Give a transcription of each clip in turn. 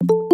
Good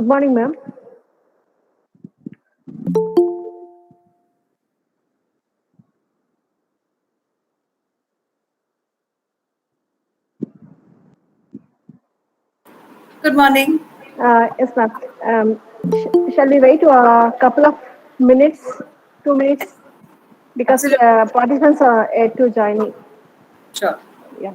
morning, ma'am. Good morning. Yes, ma'am. Shall we wait a couple of minutes, 2 minutes, because Absolutely. participants are yet to join me. Sure. Yeah.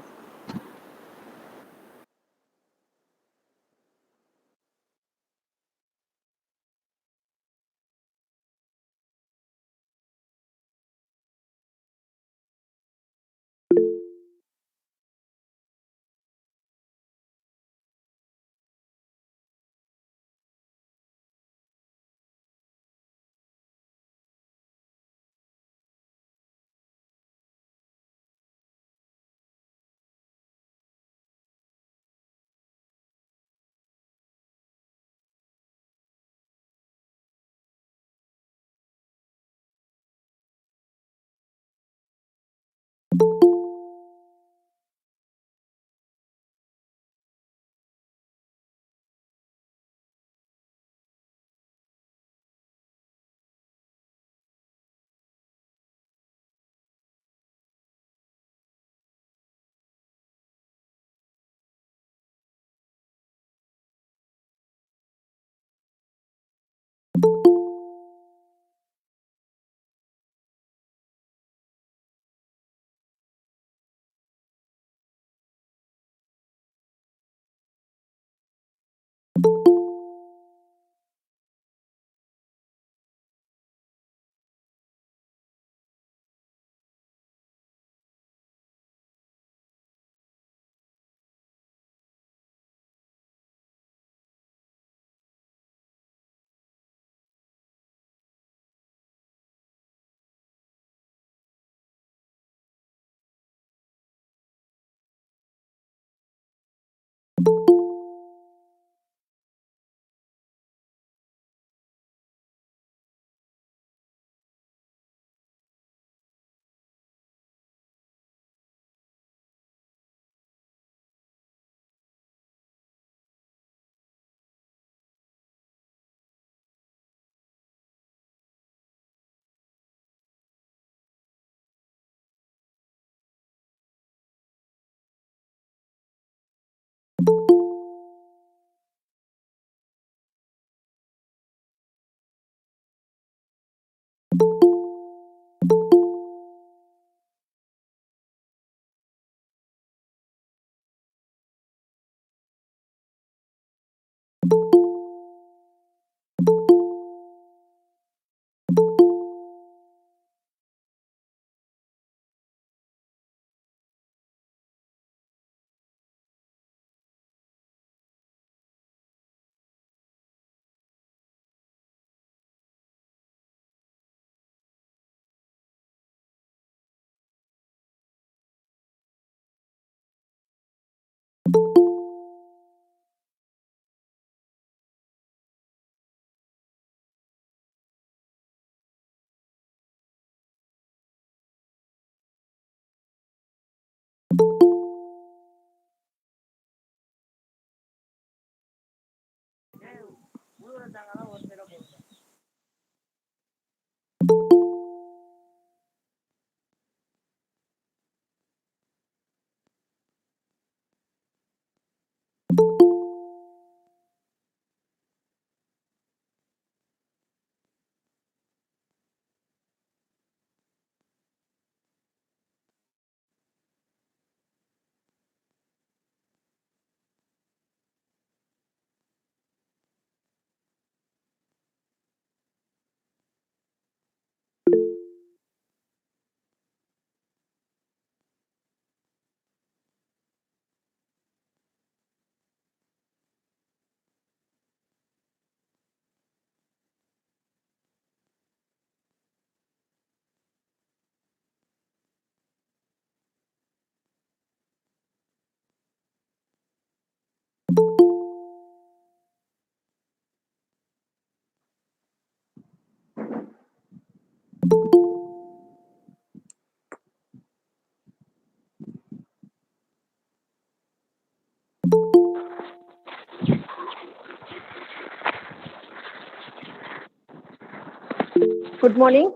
Good morning.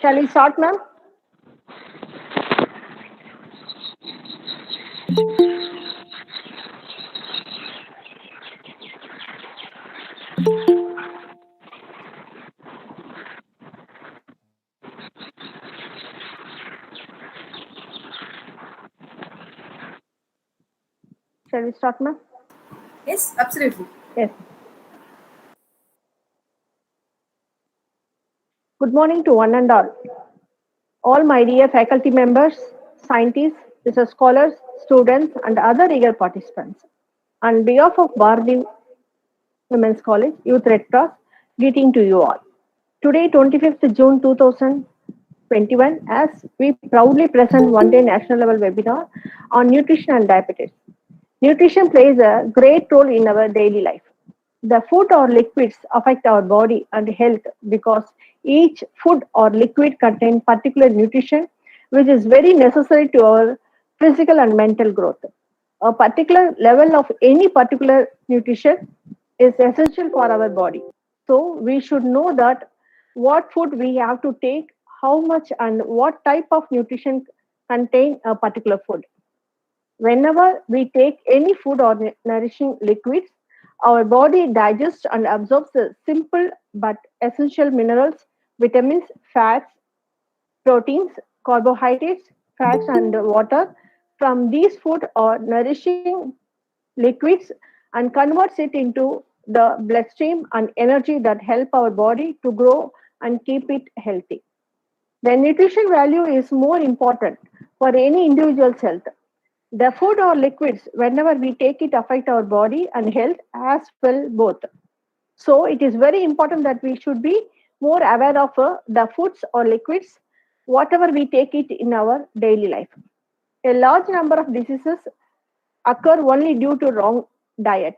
Shall we start, ma'am? Shall we start, ma'am? Yes, absolutely. Yes. Good morning to one and all. All my dear faculty members, scientists, research scholars, students, and other eager participants. On behalf of Bharati Women's College, Youth Red Cross, greeting to you all. Today, 25th June 2021, as we proudly present one-day national level webinar on nutrition and diabetes. Nutrition plays a great role in our daily life. The food or liquids affect our body and health because each food or liquid contains particular nutrition which is very necessary to our physical and mental growth. A particular level of any particular nutrition is essential for our body. So we should know that what food we have to take, how much and what type of nutrition contain a particular food. Whenever we take any food or nourishing liquids, our body digests and absorbs the simple but essential minerals, vitamins, fats, proteins, carbohydrates, fats, and water from these food or nourishing liquids and converts it into the bloodstream and energy that help our body to grow and keep it healthy. The nutrition value is more important for any individual's health. The food or liquids, whenever we take it, affect our body and health as well both. So it is very important that we should be more aware of the foods or liquids, whatever we take it in our daily life. A large number of diseases occur only due to wrong diet.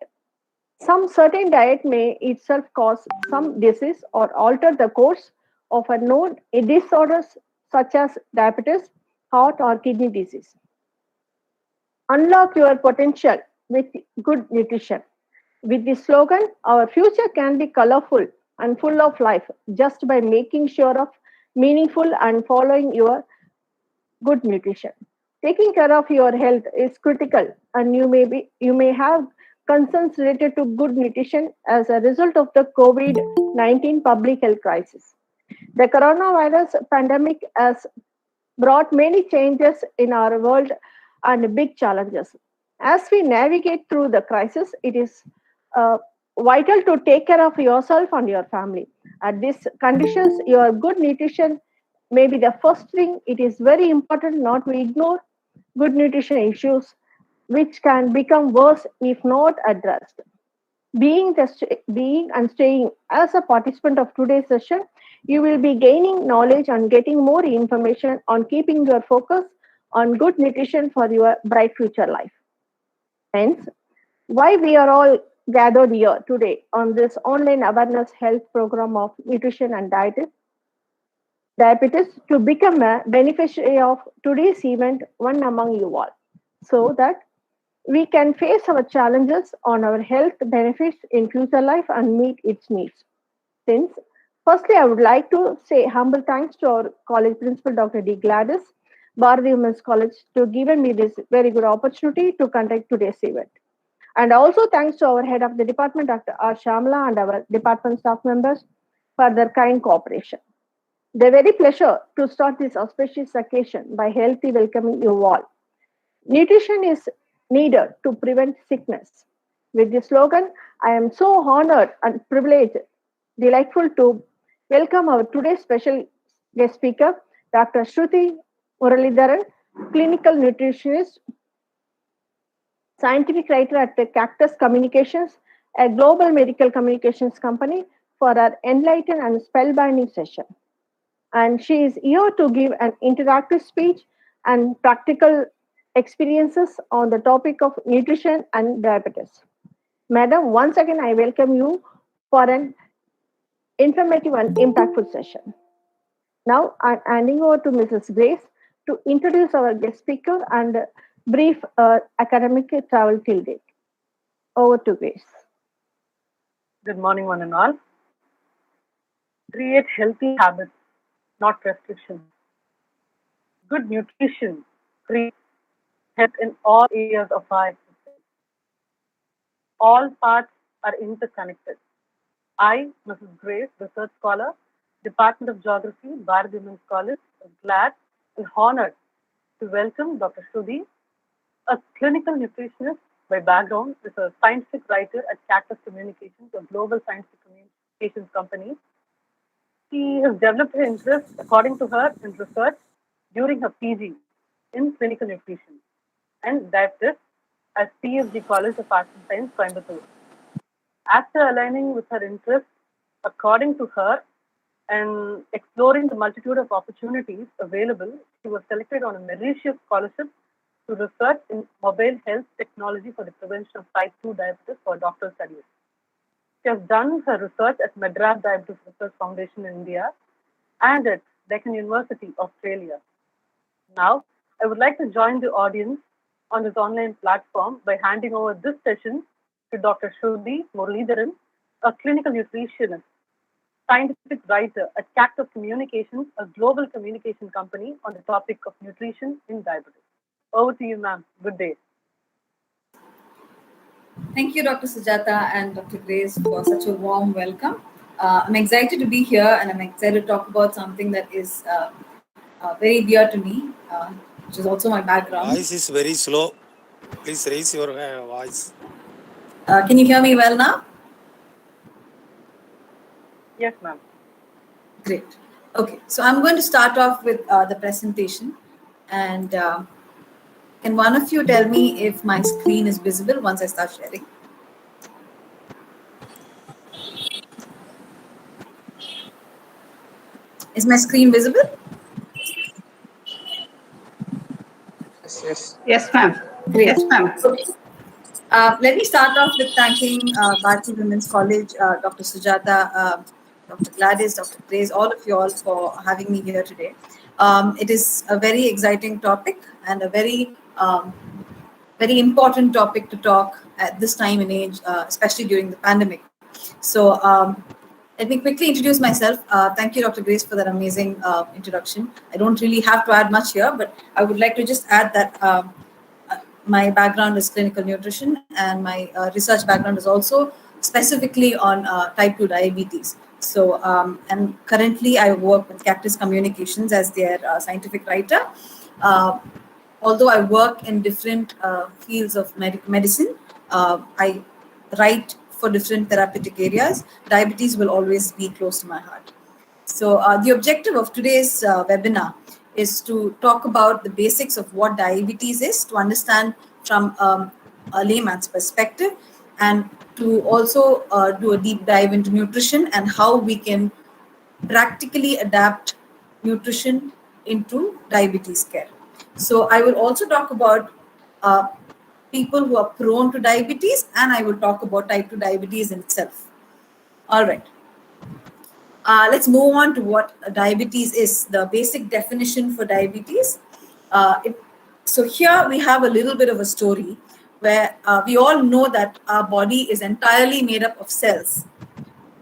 Some certain diet may itself cause some disease or alter the course of a known disorders such as diabetes, heart or kidney disease. Unlock your potential with good nutrition. With the slogan, our future can be colorful and full of life just by making sure of meaningful and following your good nutrition. Taking care of your health is critical, and you may have concerns related to good nutrition as a result of the COVID-19 public health crisis. The coronavirus pandemic has brought many changes in our world and big challenges. As we navigate through the crisis, it is uh, vital to take care of yourself and your family. At these conditions, your good nutrition may be the first thing. It is very important not to ignore good nutrition issues, which can become worse if not addressed. Being and staying as a participant of today's session, you will be gaining knowledge and getting more information on keeping your focus on good nutrition for your bright future life. Hence, why we are all gathered here today on this online awareness health program of nutrition and diabetes to become a beneficiary of today's event, one among you all, so that we can face our challenges on our health benefits in future life and meet its needs. Since, firstly, I would like to say humble thanks to our college principal, Dr. D. Gladys, Bharati Women's College, to given me this very good opportunity to conduct today's event. And also thanks to our head of the department, Dr. R. Shamla, and our department staff members for their kind cooperation. The very pleasure to start this auspicious occasion by healthy welcoming you all. Nutrition is needed to prevent sickness. With this slogan, I am so honored and privileged, delightful to welcome our today's special guest speaker, Dr. Shruti Muralidharan, clinical nutritionist, scientific writer at the Cactus Communications, a global medical communications company, for our enlightened and spellbinding session. And she is here to give an interactive speech and practical experiences on the topic of nutrition and diabetes. Madam, once again, I welcome you for an informative and impactful session. Now, I'm handing over to Mrs. Grace to introduce our guest speaker and brief academic travel till date. Over to Grace. Good morning, one and all. create healthy habits, not restrictions. Good nutrition creates health in all areas of our existence. All parts are interconnected. I, Mrs. Grace, research scholar, Department of Geography, Bharat Women's College, is glad and honored to welcome Dr. Shruti, a clinical nutritionist by background, is a scientific writer at Cactus Communications, a global scientific communications company. She has developed her interest, according to her, in research during her PG in clinical nutrition and diabetes at PSG College of Arts and Science, Coimbatore. After aligning with her interests, according to her, and exploring the multitude of opportunities available, she was selected on a meritorious scholarship to research in mobile health technology for the prevention of type 2 diabetes for doctoral studies. She has done her research at Madras Diabetes Research Foundation in India and at Deccan University, Australia. Now, I would like to join the audience on this online platform by handing over this session to Dr. Shruti Muralidharan, a clinical nutritionist, scientific writer at Cactus Communications, a global communication company on the topic of nutrition in diabetes. Over to you, ma'am. Good day. Thank you, Dr. Sujata and Dr. Grace, for such a warm welcome. I'm excited to be here and I'm excited to talk about something that is very dear to me, which is also my background. Voice is very slow. Please raise your voice. Can you hear me well now? Yes, ma'am. Great. Okay, so I'm going to start off with the presentation. And can one of you tell me if my screen is visible once I start sharing? Is my screen visible? Yes. Yes, ma'am. Great. Yes, ma'am. Okay. Let me start off with thanking Bharati Women's College, Dr. Sujata, Dr. Gladys, Dr. Grace, all of you all for having me here today. It is a very exciting topic and a very important topic to talk at this time and age, especially during the pandemic. So let me quickly introduce myself. Thank you, Dr. Grace, for that amazing introduction. I don't really have to add much here, but I would like to just add that my background is clinical nutrition and my research background is also specifically on type 2 diabetes. So, and currently I work with Cactus Communications as their scientific writer. Although I work in different fields of medicine, I write for different therapeutic areas. Diabetes will always be close to my heart. So the objective of today's webinar is to talk about the basics of what diabetes is, to understand from a layman's perspective, and to also do a deep dive into nutrition and how we can practically adapt nutrition into diabetes care. So I will also talk about people who are prone to diabetes, and I will talk about type 2 diabetes in itself. All right. Let's move on to what diabetes is, the basic definition for diabetes. So here we have a little bit of a story where we all know that our body is entirely made up of cells.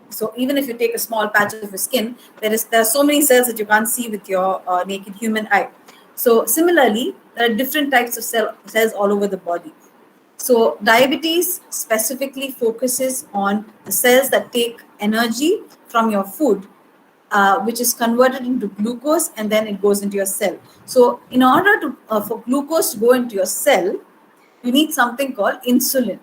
So even if you take a small patch of your skin, there are so many cells that you can't see with your naked human eye. So similarly, there are different types of cells all over the body. So diabetes specifically focuses on the cells that take energy from your food, which is converted into glucose, and then it goes into your cell. So in order to for glucose to go into your cell, you need something called insulin.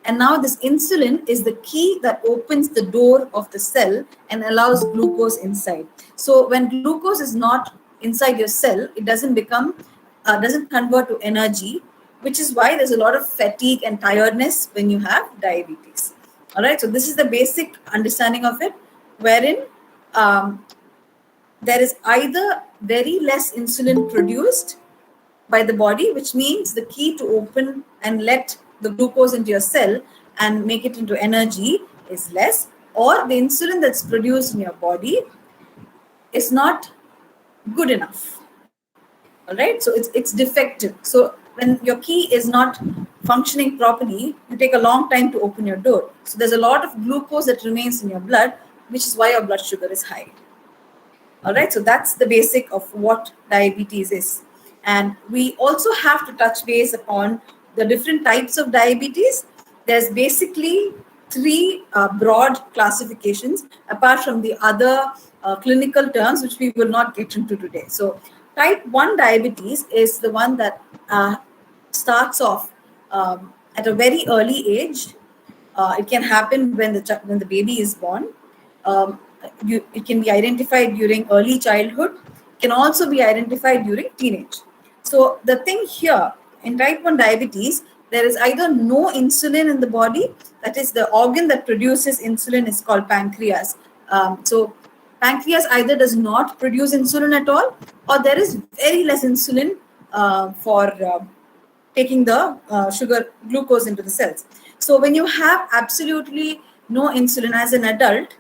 And now this insulin is the key that opens the door of the cell and allows glucose inside. So when glucose is not inside your cell, it doesn't convert to energy, which is why there's a lot of fatigue and tiredness when you have diabetes. All right, so this is the basic understanding of it, wherein there is either very less insulin produced by the body, which means the key to open and let the glucose into your cell and make it into energy is less, or the insulin that's produced in your body is not good enough. All right, so it's defective. So when your key is not functioning properly, you take a long time to open your door. So there's a lot of glucose that remains in your blood, which is why your blood sugar is high. All right, so that's the basic of what diabetes is. And we also have to touch base upon the different types of diabetes. There's basically three broad classifications, apart from the other clinical terms, which we will not get into today. So type 1 diabetes is the one that starts off at a very early age. It can happen when the baby is born. It can be identified during early childhood, can also be identified during teenage. So the thing here in type 1 diabetes, there is either no insulin in the body, that is the organ that produces insulin is called pancreas. So pancreas either does not produce insulin at all, or there is very less insulin for taking the glucose into the cells. So when you have absolutely no insulin as an adult,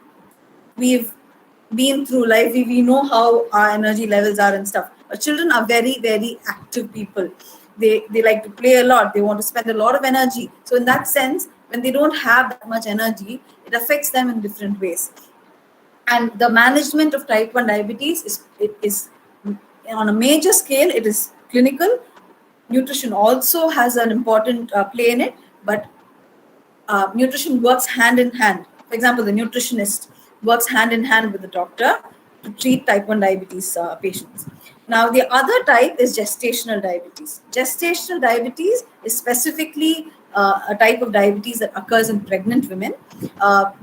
we've been through life, we know how our energy levels are and stuff. But children are very, very active people. They like to play a lot. They want to spend a lot of energy. So in that sense, when they don't have that much energy, it affects them in different ways. And the management of type 1 diabetes is on a major scale, it is clinical. Nutrition also has an important play in it, but nutrition works hand in hand. For example, the nutritionist works hand in hand with the doctor to treat type 1 diabetes patients. Now, the other type is gestational diabetes. Gestational diabetes is specifically a type of diabetes that occurs in pregnant women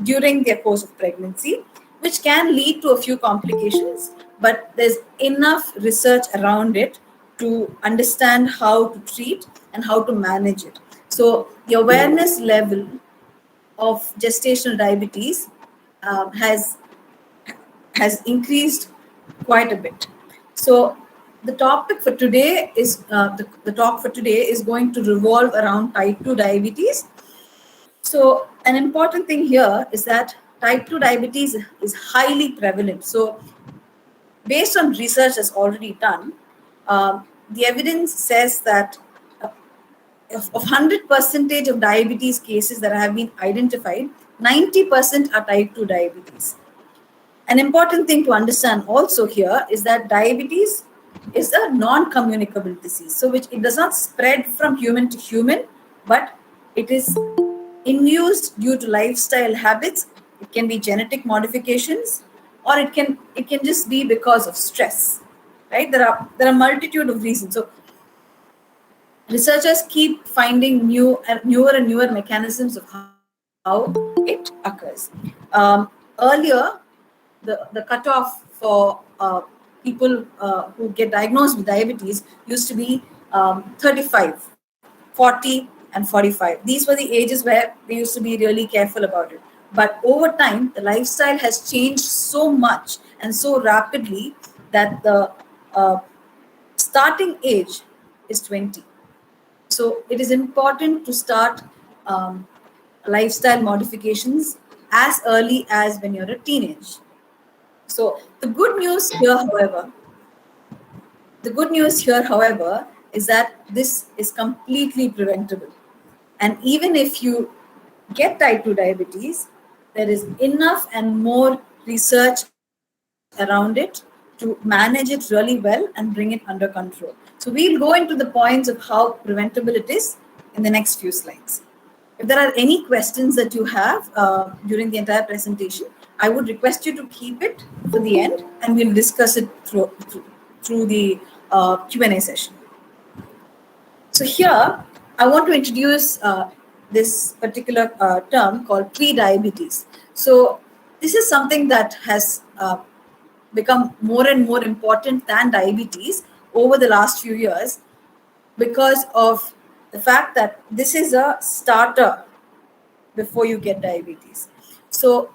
during their course of pregnancy, which can lead to a few complications, but there's enough research around it to understand how to treat and how to manage it. So the awareness level of gestational diabetes has increased quite a bit. So the topic for today is the talk for today is going to revolve around type 2 diabetes. So an important thing here is that type 2 diabetes is highly prevalent. So based on research that's already done, the evidence says that of 100% of diabetes cases that have been identified, 90% are type 2 diabetes. An important thing to understand also here is that diabetes is a non-communicable disease, so which it does not spread from human to human, but it is induced due to lifestyle habits. It can be genetic modifications, or it can just be because of stress. Right? There are a multitude of reasons. So researchers keep finding newer and newer mechanisms of how it occurs. Earlier, the cutoff for people who get diagnosed with diabetes used to be 35, 40, and 45. These were the ages where they used to be really careful about it. But over time, the lifestyle has changed so much and so rapidly that the starting age is 20. So it is important to start lifestyle modifications as early as when you're a teenage. So the good news here, however, is that this is completely preventable. And even if you get type 2 diabetes, there is enough and more research around it to manage it really well and bring it under control. So we'll go into the points of how preventable it is in the next few slides. If there are any questions that you have during the entire presentation, I would request you to keep it for the end, and we'll discuss it through the Q&A session. So here, I want to introduce this particular term called pre-diabetes. So this is something that has become more and more important than diabetes over the last few years, because of the fact that this is a starter before you get diabetes. So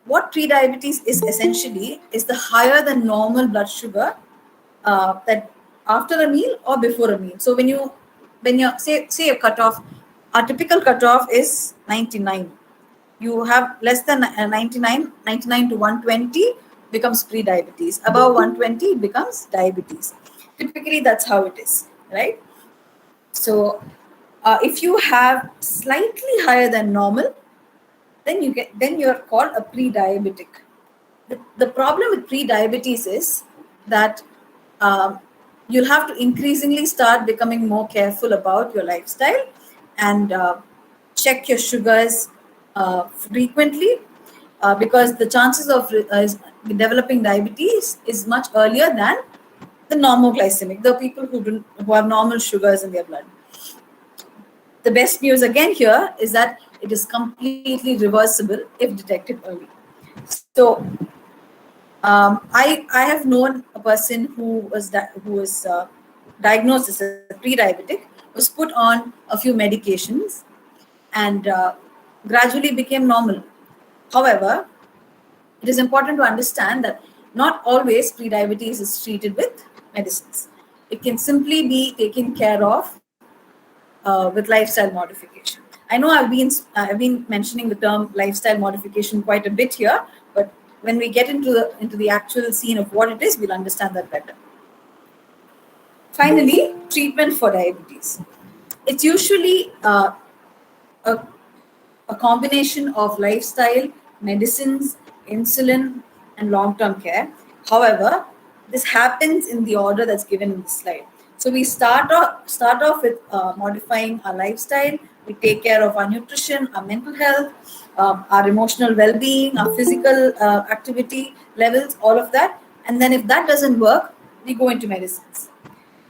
what pre-diabetes is essentially is the higher than normal blood sugar that after a meal or before a meal. So when you say a cutoff, a typical cutoff is 99. You have less than 99 to 120 becomes pre-diabetes. Above 120 it becomes diabetes. Typically that's how it is, right? So if you have slightly higher than normal, then you're called a pre-diabetic. The problem with pre-diabetes is that you'll have to increasingly start becoming more careful about your lifestyle and check your sugars frequently, because the chances of developing diabetes is much earlier than the normoglycemic, the people who have normal sugars in their blood. The best news again here is that it is completely reversible if detected early. So I have known a person who was diagnosed as a pre-diabetic, was put on a few medications, and gradually became normal. However, it is important to understand that not always pre-diabetes is treated with medicines. It can simply be taken care of with lifestyle modification. I know I've been mentioning the term lifestyle modification quite a bit here, but when we get into the actual scene of what it is, we'll understand that better. Finally, treatment for diabetes. It's usually a combination of lifestyle, medicines, insulin, and long-term care. However, this happens in the order that's given in the slide. So we start off with modifying our lifestyle. We take care of our nutrition, our mental health, our emotional well-being, our physical activity levels, all of that. And then if that doesn't work, we go into medicines.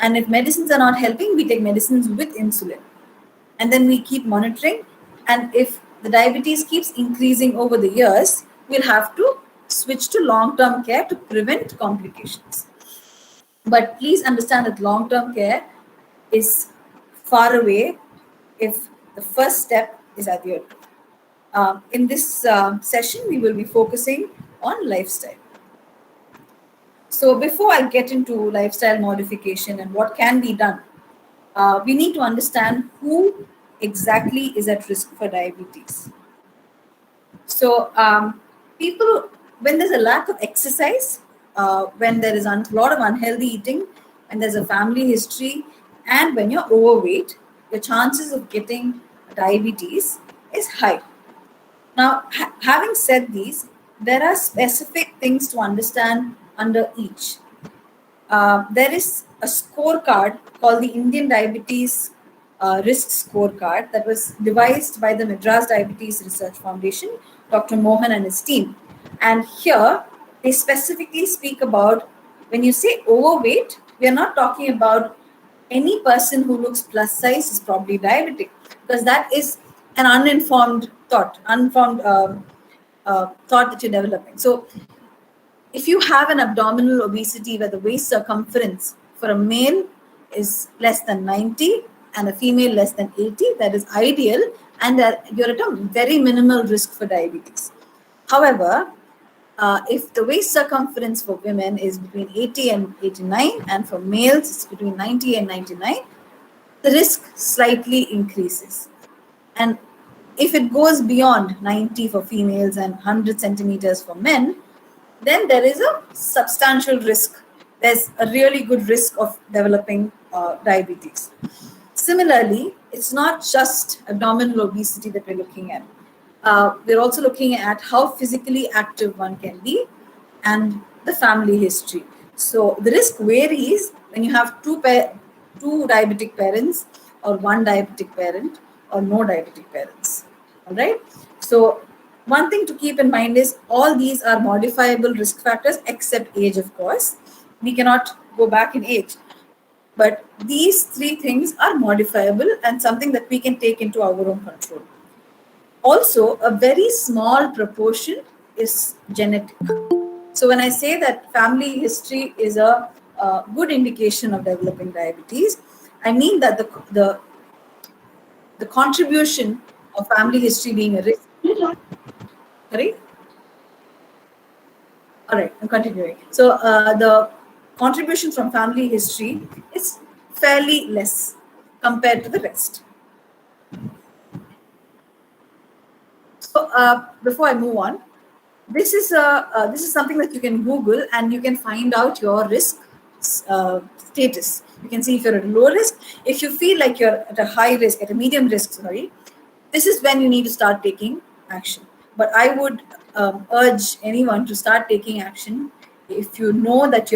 And if medicines are not helping, we take medicines with insulin. And then we keep monitoring. And if the diabetes keeps increasing over the years, we'll have to switch to long-term care to prevent complications. But please understand that long-term care is far away if the first step is adhered to. In this session, we will be focusing on lifestyle. So before I get into lifestyle modification and what can be done, we need to understand who exactly is at risk for diabetes. So people, when there's a lack of exercise, when there is a lot of unhealthy eating, when there's a family history, and when you're overweight, your chances of getting diabetes is high. Now, having said these, there are specific things to understand under each. There is a scorecard called the Indian Diabetes Risk Scorecard that was devised by the Madras Diabetes Research Foundation, Dr. Mohan and his team. And here, they specifically speak about, when you say overweight, we are not talking about any person who looks plus size is probably diabetic, because that is an uninformed thought that you're developing. So if you have an abdominal obesity where the waist circumference for a male is less than 90 and a female less than 80, that is ideal, and you're at a very minimal risk for diabetes. However, if the waist circumference for women is between 80 and 89, and for males it's between 90 and 99, the risk slightly increases. And if it goes beyond 90 for females and 100 centimeters for men, then there is a substantial risk. There's a really good risk of developing diabetes. Similarly, it's not just abdominal obesity that we're looking at. We're also looking at how physically active one can be and the family history. So the risk varies when you have two diabetic parents, or one diabetic parent, or no diabetic parents. All right. So one thing to keep in mind is all these are modifiable risk factors except age, of course. We cannot go back in age. But these three things are modifiable and something that we can take into our own control. Also, a very small proportion is genetic. So when I say that family history is a good indication of developing diabetes, I mean that the contribution of family history being a risk. Sorry? All right, I'm continuing. So the contribution from family history is fairly less compared to the rest. So before I move on, this is something that you can Google and you can find out your risk status. You can see if you're at a low risk. If you feel like you're at a high risk, at a medium risk, this is when you need to start taking action. but I would urge anyone to start taking action if you know that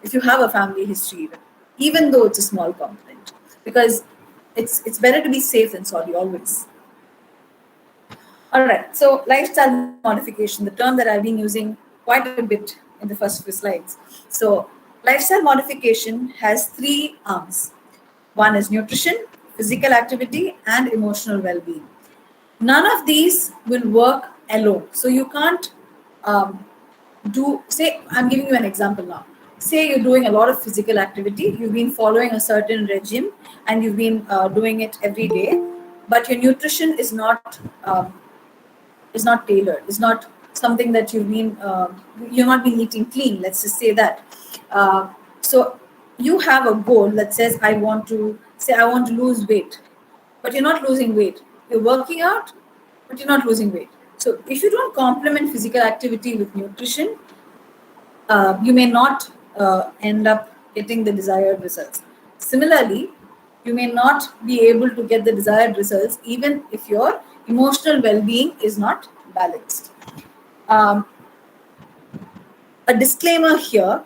if you have a family history, even though it's a small component, because it's better to be safe than sorry always. All right, so lifestyle modification, the term that I've been using quite a bit in the first few slides. So lifestyle modification has three arms. One is nutrition, physical activity, and emotional well-being. None of these will work alone. So you can't say, I'm giving you an example now. Say you're doing a lot of physical activity, you've been following a certain regime, and you've been doing it every day, but your nutrition is not tailored, is not something that you're not been eating clean, let's just say that. So you have a goal that says, I want to lose weight, but you're not losing weight. You're working out, but you're not losing weight. So if you don't complement physical activity with nutrition, you may not end up getting the desired results. Similarly, you may not be able to get the desired results even if your emotional well-being is not balanced. A disclaimer here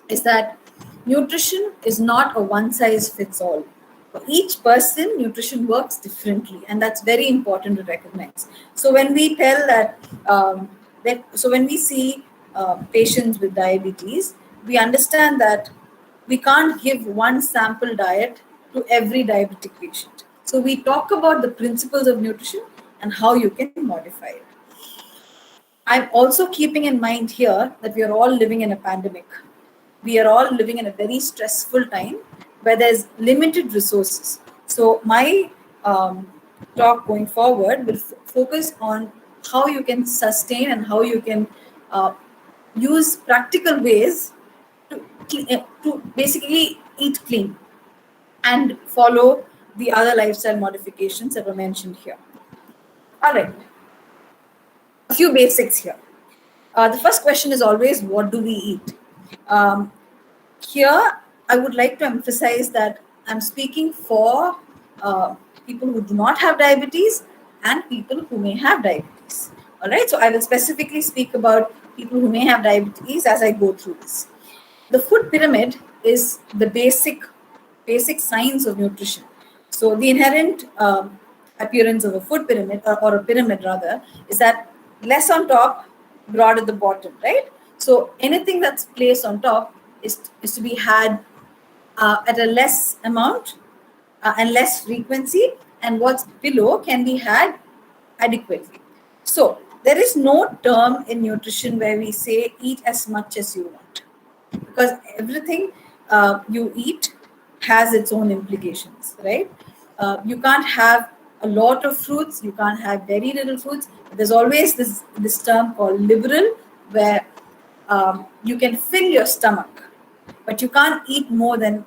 is that nutrition is not a one-size-fits-all. For each person, nutrition works differently, and that's very important to recognize. So when we tell when we see patients with diabetes, we understand that we can't give one sample diet to every diabetic patient. So we talk about the principles of nutrition and how you can modify it. I'm also keeping in mind here that we are all living in a pandemic. We are all living in a very stressful time where there's limited resources. So my talk going forward will focus on how you can sustain and how you can use practical ways to basically eat clean and follow the other lifestyle modifications that were mentioned here. All right, a few basics here. The first question is always, what do we eat? Here, I would like to emphasize that I'm speaking for people who do not have diabetes and people who may have diabetes. All right, so I will specifically speak about people who may have diabetes as I go through this. The food pyramid is the basic science of nutrition. So the inherent appearance of a food pyramid, or a pyramid rather, is that less on top, broad at the bottom, right? So anything that's placed on top is to be had at a less amount and less frequency, and what's below can be had adequately. So there is no term in nutrition where we say eat as much as you want, because everything you eat has its own implications, right? You can't have a lot of fruits, you can't have very little fruits. There's always this term called liberal, where you can fill your stomach, but you can't eat more than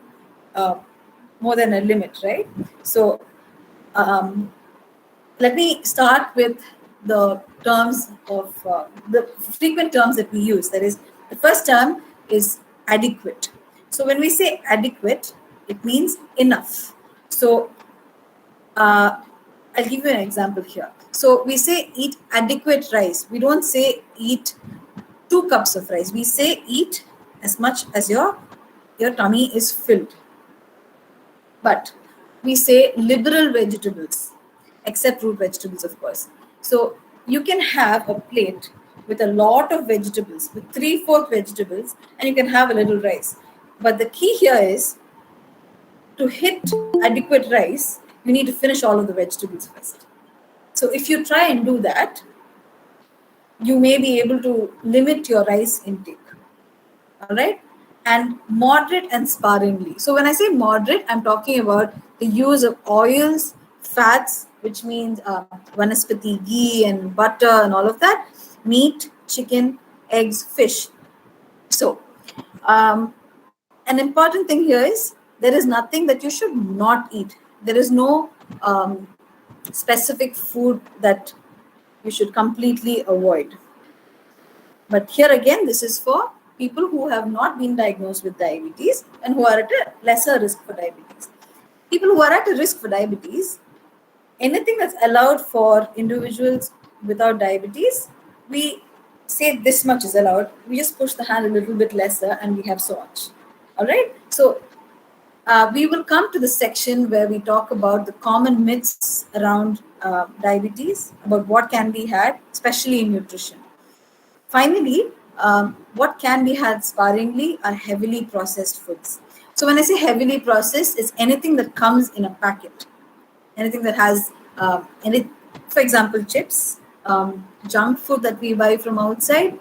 a limit, right? So let me start with the terms of the frequent terms that we use. That is, the first term is adequate. So when we say adequate, it means enough. So I'll give you an example here. So we say eat adequate rice. We don't say eat 2 cups of rice. We say eat as much as your tummy is filled. But we say liberal vegetables, except root vegetables, of course. So you can have a plate with a lot of vegetables, with 3/4 vegetables, and you can have a little rice. But the key here is, to hit adequate rice, you need to finish all of the vegetables first. So if you try and do that, you may be able to limit your rice intake. All right? And moderate and sparingly. So when I say moderate, I'm talking about the use of oils, fats, which means vanaspati ghee and butter and all of that, meat, chicken, eggs, fish. So an important thing here is, there is nothing that you should not eat. There is no specific food that you should completely avoid. But here again, this is for people who have not been diagnosed with diabetes and who are at a lesser risk for diabetes. People who are at a risk for diabetes, anything that's allowed for individuals without diabetes, we say this much is allowed. We just push the hand a little bit lesser and we have so much. All right. So we will come to the section where we talk about the common myths around diabetes, about what can be had, especially in nutrition. Finally, what can be had sparingly are heavily processed foods. So when I say heavily processed, it's anything that comes in a packet, anything that has for example, chips, junk food that we buy from outside.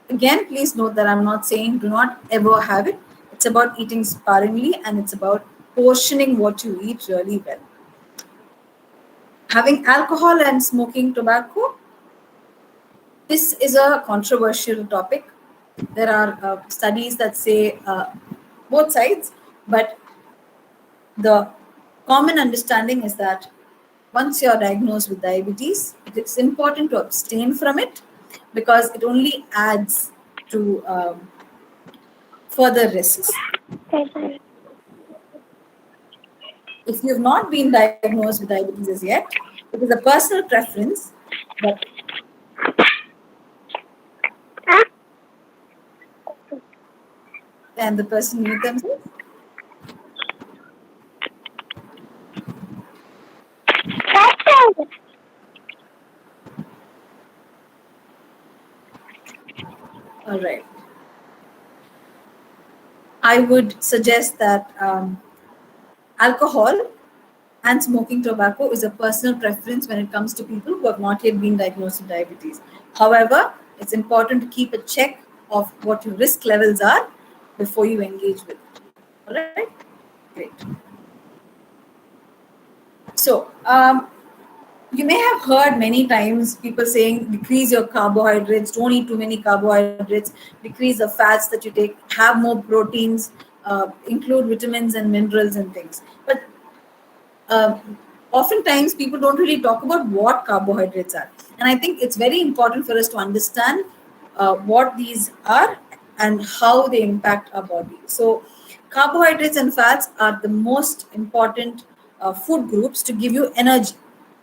Again, please note that I'm not saying do not ever have it. It's about eating sparingly, and it's about portioning what you eat really well. Having alcohol and smoking tobacco, this is a controversial topic. There are studies that say both sides, but the common understanding is that once you're diagnosed with diabetes, it's important to abstain from it because it only adds to further risks. If you've not been diagnosed with diabetes as yet, it is a personal preference that and the person mute themselves. All right. I would suggest that alcohol and smoking tobacco is a personal preference when it comes to people who have not yet been diagnosed with diabetes. However, it's important to keep a check of what your risk levels are before you engage with it. All right? Great. So, you may have heard many times people saying decrease your carbohydrates, don't eat too many carbohydrates, decrease the fats that you take, have more proteins, include vitamins and minerals and things. But oftentimes people don't really talk about what carbohydrates are. And I think it's very important for us to understand what these are and how they impact our body. So carbohydrates and fats are the most important food groups to give you energy,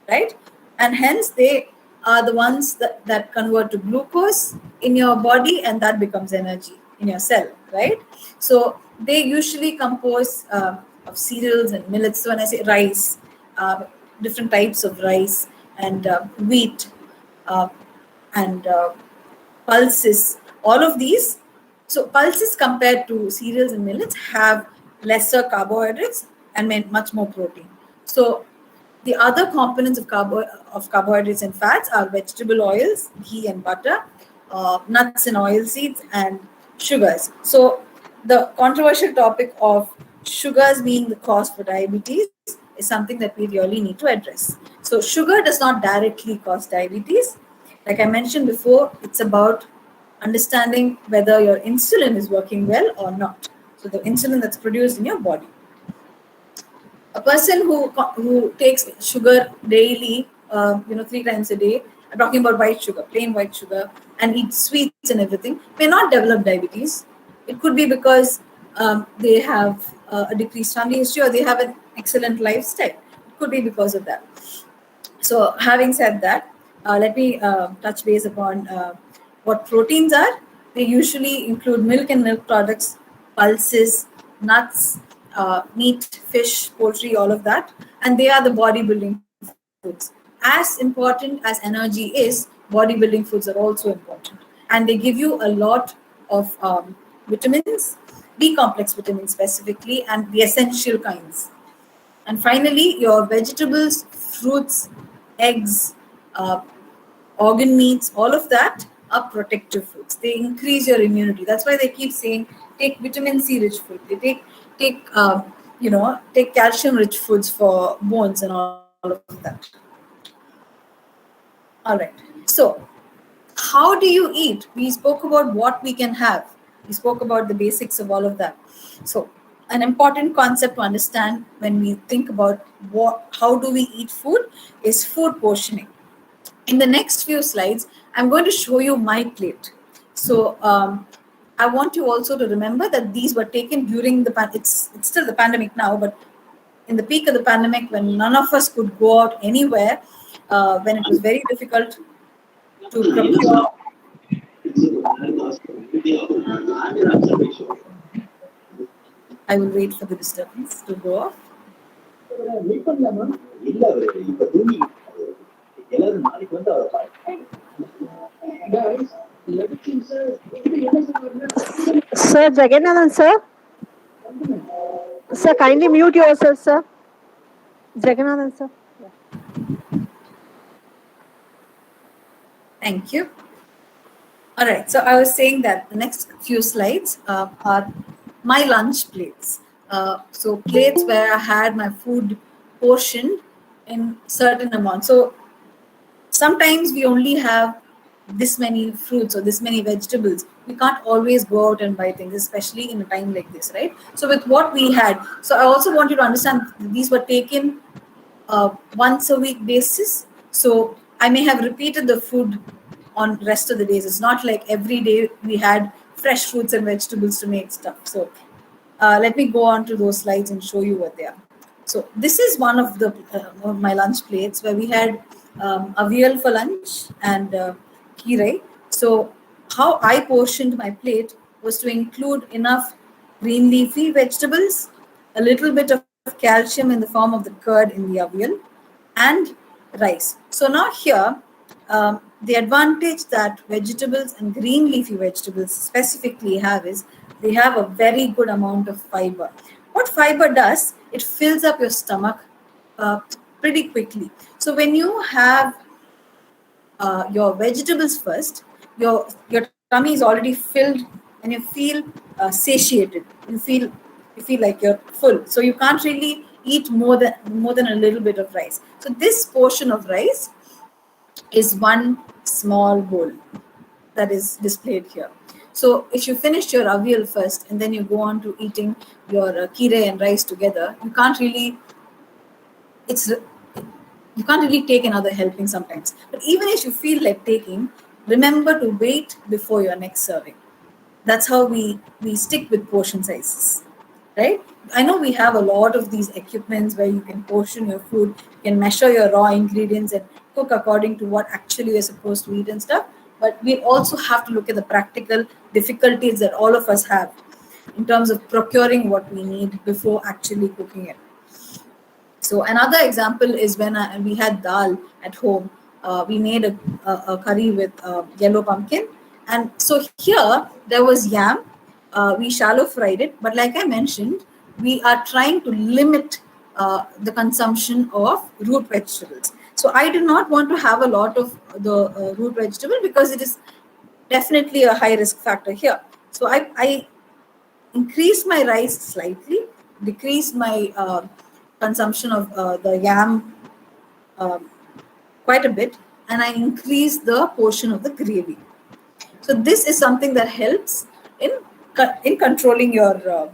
right? And hence they are the ones that convert to glucose in your body, and that becomes energy in your cell, right? So they usually compose of cereals and millets. So when I say rice, different types of rice and wheat and pulses, all of these. So pulses compared to cereals and millets have lesser carbohydrates and much more protein. So the other components of carbohydrates and fats are vegetable oils, ghee and butter, nuts and oil seeds, and sugars. So the controversial topic of sugars being the cause for diabetes is something that we really need to address. So sugar does not directly cause diabetes. Like I mentioned before, it's about understanding whether your insulin is working well or not. So the insulin that's produced in your body. A person who takes sugar daily, 3 times a day, I'm talking about white sugar, plain white sugar, and eats sweets and everything, may not develop diabetes. It could be because they have a decreased family history or they have an excellent lifestyle. It could be because of that. So having said that, let me touch base upon what proteins are. They usually include milk and milk products, pulses, nuts, meat, fish, poultry, all of that. And they are the bodybuilding foods. As important as energy is, bodybuilding foods are also important. And they give you a lot of vitamins, B complex vitamins specifically, and the essential kinds. And finally, your vegetables, fruits, eggs, organ meats, all of that are protective foods. They increase your immunity. That's why they keep saying take vitamin C rich food. They take calcium rich foods for bones and all of that. All right. So how do you eat? We spoke about what we can have. We spoke about the basics of all of that. So an important concept to understand when we think about how do we eat food is food portioning. In the next few slides, I'm going to show you my plate. So I want you also to remember that these were taken during it's still the pandemic now, but in the peak of the pandemic, when none of us could go out anywhere, when it was very difficult to procure. I will wait for the disturbance to go off. Sir, Jagannathan, sir. Sir, kindly mute yourself, sir. Jagannathan, sir. Thank you. All right, so I was saying that the next few slides are my lunch plates. So plates where I had my food portioned in certain amount. So sometimes we only have this many fruits or this many vegetables. We can't always go out and buy things, especially in a time like this, right? So with what we had, so I also want you to understand these were taken once a week basis. So I may have repeated the food on rest of the days. It's not like every day we had fresh fruits and vegetables to make stuff. So let me go on to those slides and show you what they are. So this is one of the of my lunch plates where we had avial for lunch and kirei. So how I portioned my plate was to include enough green leafy vegetables, a little bit of calcium in the form of the curd in the avial, and rice. So now here, the advantage that vegetables and green leafy vegetables specifically have is they have a very good amount of fiber. What fiber does, it fills up your stomach pretty quickly. So when you have your vegetables first, your tummy is already filled and you feel satiated. You feel like you're full. So you can't really eat more than a little bit of rice. So this portion of rice is one small bowl that is displayed here. So if you finish your avial first and then you go on to eating your kirei and rice together, you can't really take another helping sometimes. But even if you feel like taking, remember to wait before your next serving. That's how we stick with portion sizes, right? I know we have a lot of these equipments where you can portion your food, you can measure your raw ingredients and cook according to what actually you're supposed to eat and stuff. But we also have to look at the practical difficulties that all of us have in terms of procuring what we need before actually cooking it. So another example is when we had dal at home. We made a curry with yellow pumpkin. And so here there was yam. We shallow fried it. But like I mentioned, we are trying to limit the consumption of root vegetables. So I do not want to have a lot of the root vegetable because it is definitely a high risk factor here. So I increased my rice slightly, decreased my consumption of the yam quite a bit, and I increased the portion of the gravy. So this is something that helps in controlling your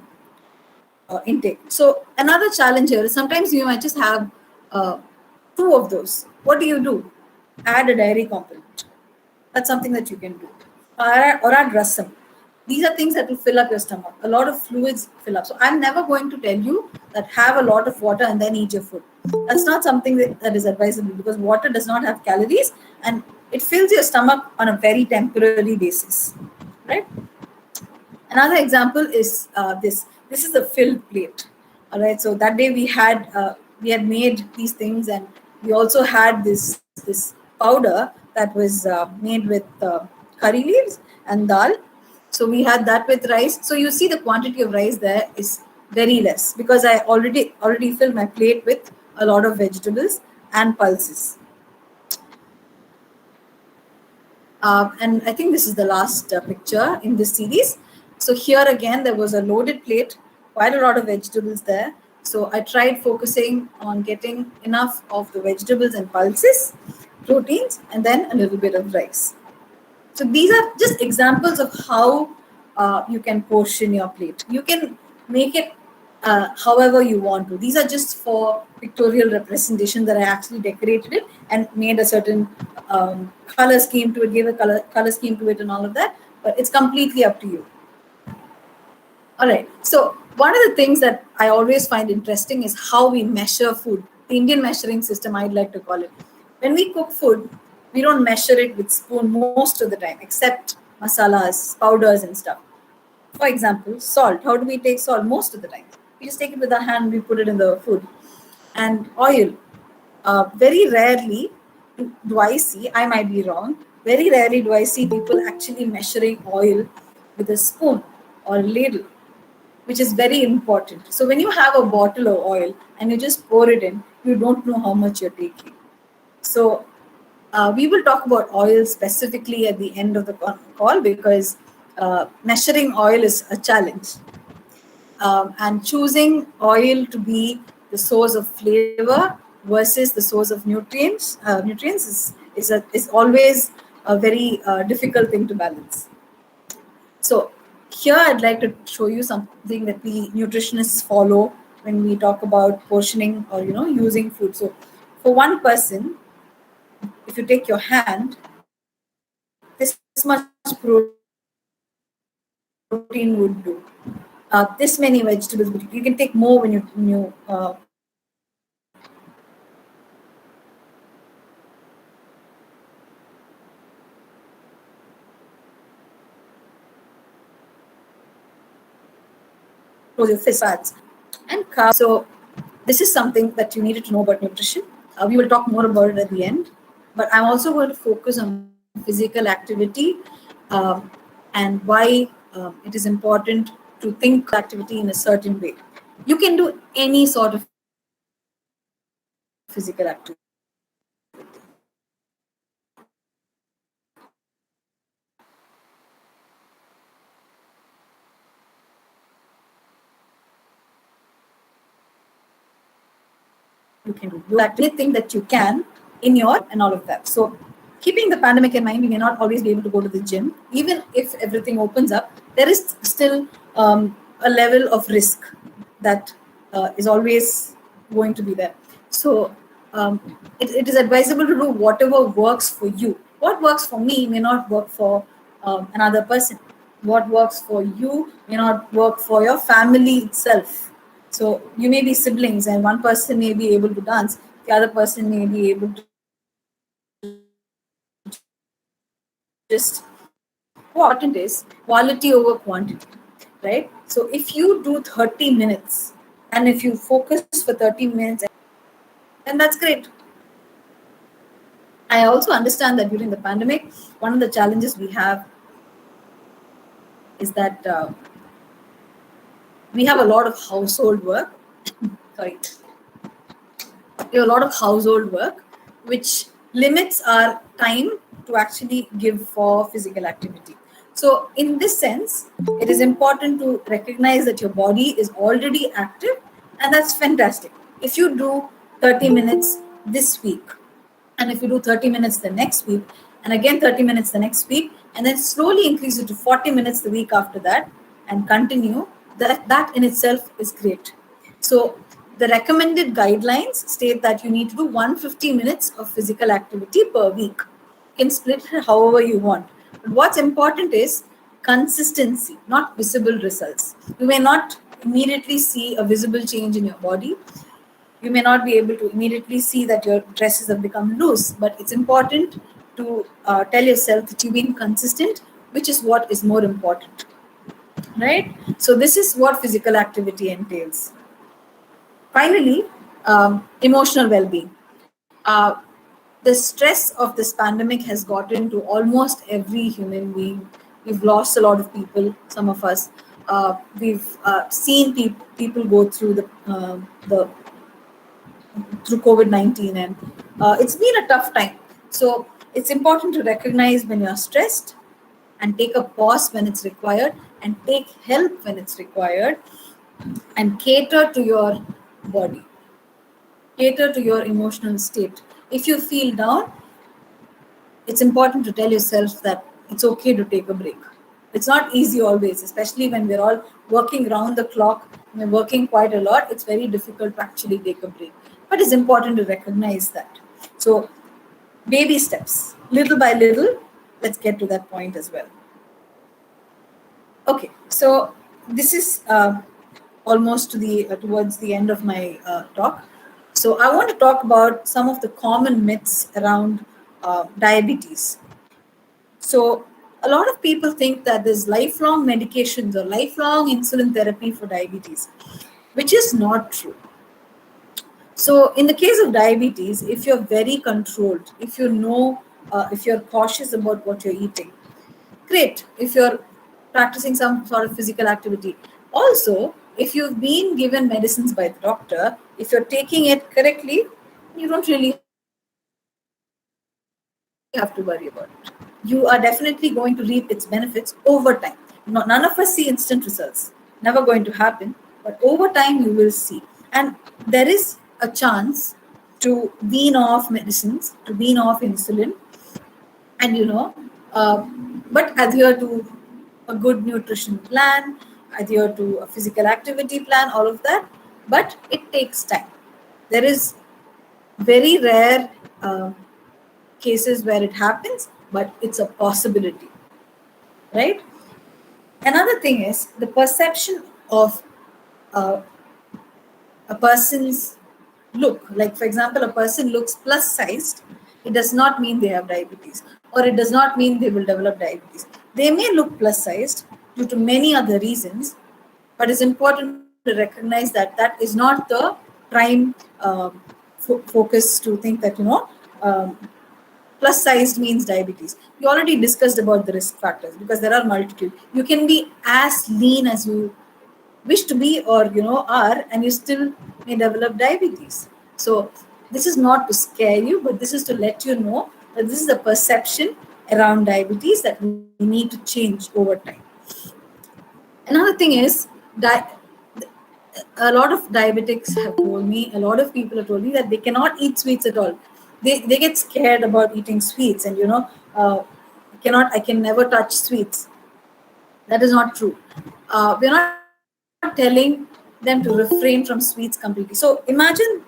intake. So another challenge here is sometimes you might just have two of those. What do? Add a dairy component. That's something that you can do. Or add rasam. These are things that will fill up your stomach. A lot of fluids fill up. So I'm never going to tell you that have a lot of water and then eat your food. That's not something that is advisable because water does not have calories and it fills your stomach on a very temporary basis, right? Another example is this. This is a filled plate. All right. So that day we had made these things and we also had this powder that was made with curry leaves and dal. So we had that with rice. So you see the quantity of rice there is very less because I already filled my plate with a lot of vegetables and pulses. And I think this is the last picture in this series. So here again, there was a loaded plate, quite a lot of vegetables there. So I tried focusing on getting enough of the vegetables and pulses, proteins, and then a little bit of rice. So these are just examples of how you can portion your plate. You can make it however you want to. These are just for pictorial representation that I actually decorated it and made a certain color scheme to it, gave a color scheme to it and all of that. But it's completely up to you. All right. So one of the things that I always find interesting is how we measure food. The Indian measuring system, I'd like to call it. When we cook food, we don't measure it with spoon most of the time, except masalas, powders, and stuff. For example, salt. How do we take salt most of the time? We just take it with our hand, we put it in the food. And oil. Very rarely do I see, I might be wrong, very rarely do I see people actually measuring oil with a spoon or a ladle, which is very important. So when you have a bottle of oil and you just pour it in, you don't know how much you're taking. So we will talk about oil specifically at the end of the call, because measuring oil is a challenge. And choosing oil to be the source of flavor versus the source of nutrients is always a very difficult thing to balance. So here I'd like to show you something that we nutritionists follow when we talk about portioning or using food. So for one person, if you take your hand, this much protein would do. This many vegetables, but you can take more when you your fats and carbs. So this is something that you needed to know about nutrition. We will talk more about it at the end, but I'm also going to focus on physical activity and why it is important to think activity in a certain way. You can do any sort of physical activity. You can do anything that you can in your and all of that. So keeping the pandemic in mind, we may not always be able to go to the gym. Even if everything opens up, there is still a level of risk that is always going to be there. So it is advisable to do whatever works for you. What works for me may not work for another person. What works for you may not work for your family itself. So you may be siblings, and one person may be able to dance, the other person may be able to just. What important is quality over quantity, right? So if you do 30 minutes and if you focus for 30 minutes, then that's great. I also understand that during the pandemic, one of the challenges we have is that we have a lot of household work. Sorry. We have a lot of household work, which limits our time to actually give for physical activity. So in this sense, it is important to recognize that your body is already active, and that's fantastic. If you do 30 minutes this week, and if you do 30 minutes the next week, and again 30 minutes the next week, and then slowly increase it to 40 minutes the week after that, and continue, that in itself is great. So the recommended guidelines state that you need to do 150 minutes of physical activity per week. You can split it however you want. But what's important is consistency, not visible results. You may not immediately see a visible change in your body. You may not be able to immediately see that your dresses have become loose, but it's important to tell yourself that you've been consistent, which is what is more important, right? So this is what physical activity entails. Finally, emotional well-being. The stress of this pandemic has gotten to almost every human being. We've lost a lot of people, some of us. We've seen people go through through COVID-19, and it's been a tough time. So it's important to recognize when you're stressed and take a pause when it's required and take help when it's required, and cater to your body, cater to your emotional state. If you feel down, it's important to tell yourself that it's okay to take a break. It's not easy always, especially when we're all working round the clock, we're working quite a lot. It's very difficult to actually take a break. But it's important to recognize that. So, baby steps, little by little, let's get to that point as well. Okay, so this is almost to the towards the end of my talk. So I want to talk about some of the common myths around diabetes. So a lot of people think that there's lifelong medications or lifelong insulin therapy for diabetes, which is not true. So in the case of diabetes, if you're very controlled, if you know, if you're cautious about what you're eating, great. If you're practicing some sort of physical activity, also if you've been given medicines by the doctor, if you're taking it correctly, you don't really have to worry about it. You are definitely going to reap its benefits over time. None of us see instant results, never going to happen, but over time you will see. And there is a chance to wean off medicines, to wean off insulin, and but adhere to a good nutrition plan, adhere to a physical activity plan, all of that. But it takes time. There is very rare cases where it happens, but it's a possibility, right? Another thing is the perception of uh, a person's look. Like, for example, a person looks plus sized, it does not mean they have diabetes, or it does not mean they will develop diabetes. They may look plus sized due to many other reasons, but it's important to recognize that that is not the prime focus to think that, um, plus sized means diabetes. We already discussed about the risk factors because there are multitude. You can be as lean as you wish to be, or are, and you still may develop diabetes. So this is not to scare you, but this is to let you know that this is a perception around diabetes that we need to change over time. Another thing is that a lot of diabetics have told me, a lot of people have told me that they cannot eat sweets at all. They get scared about eating sweets, and I can never touch sweets. That is not true. We're not telling them to refrain from sweets completely. So imagine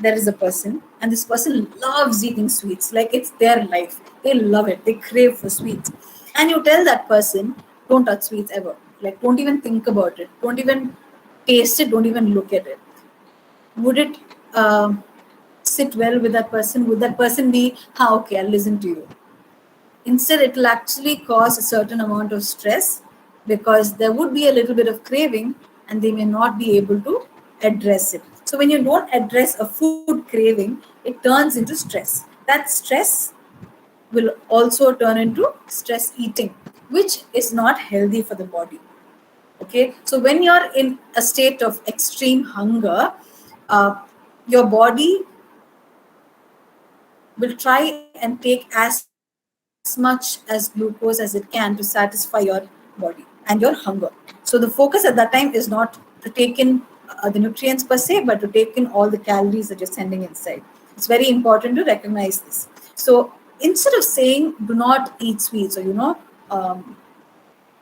there is a person, and this person loves eating sweets, like it's their life. They love it. They crave for sweets. And you tell that person, don't touch sweets ever. Like, don't even think about it. Don't even taste it. Don't even look at it. Would it sit well with that person? Would that person be, okay, I'll listen to you? Instead, it will actually cause a certain amount of stress, because there would be a little bit of craving and they may not be able to address it. So when you don't address a food craving, it turns into stress. That stress will also turn into stress eating, which is not healthy for the body. Okay, so when you're in a state of extreme hunger, your body will try and take as much as glucose as it can to satisfy your body and your hunger. So the focus at that time is not to take in the nutrients per se, but to take in all the calories that you're sending inside. It's very important to recognize this. So instead of saying do not eat sweets, or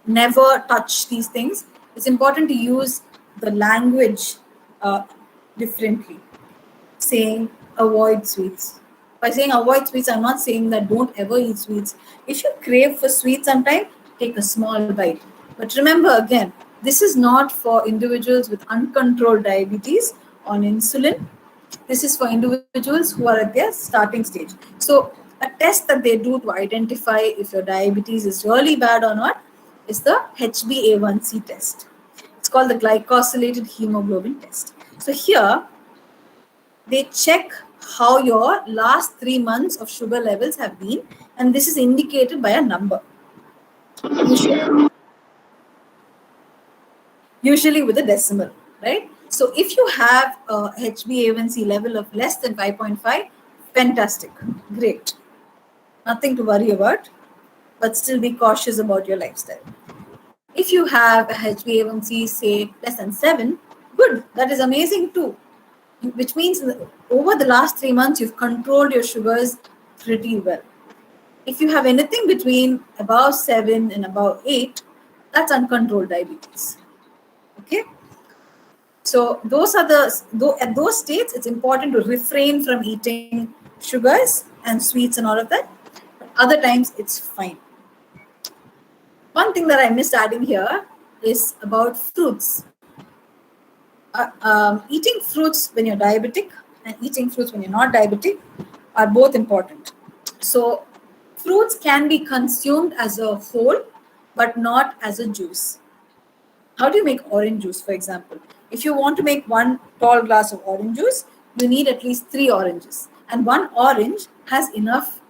never touch these things, it's important to use the language uh, differently, saying avoid sweets. By saying avoid sweets, I'm not saying that don't ever eat sweets. If you crave for sweets sometime, take a small bite. But remember, again, this is not for individuals with uncontrolled diabetes on insulin. This is for individuals who are at their starting stage. So a test that they do to identify if your diabetes is really bad or not is the HbA1c test. It's called the glycosylated hemoglobin test. So here, they check how your last 3 months of sugar levels have been, and this is indicated by a number, usually with a decimal, right? So if you have a HbA1c level of less than 5.5, fantastic, great, nothing to worry about, but still be cautious about your lifestyle. If you have a HbA1c, say, less than 7, good, that is amazing too, which means over the last 3 months, you've controlled your sugars pretty well. If you have anything between above 7 and above 8, that's uncontrolled diabetes. Okay? So those are at those states, it's important to refrain from eating sugars and sweets and all of that. But other times, it's fine. One thing that I missed adding here is about fruits. Eating fruits when you're diabetic and eating fruits when you're not diabetic are both important. So fruits can be consumed as a whole, but not as a juice. How do you make orange juice, for example? If you want to make one tall glass of orange juice, you need at least 3 oranges. And one orange has enough.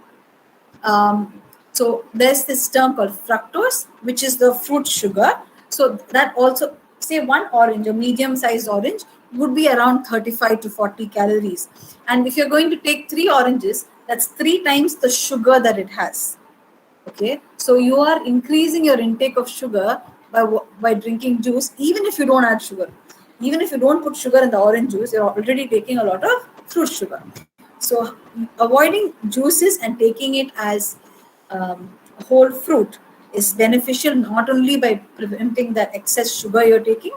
So there's this term called fructose, which is the fruit sugar. So that also, say one orange, a medium-sized orange, would be around 35 to 40 calories. And if you're going to take 3 oranges, that's 3 times the sugar that it has. Okay, so you are increasing your intake of sugar by drinking juice, even if you don't add sugar. Even if you don't put sugar in the orange juice, you're already taking a lot of fruit sugar. So avoiding juices and taking it as a whole fruit is beneficial, not only by preventing that excess sugar you're taking,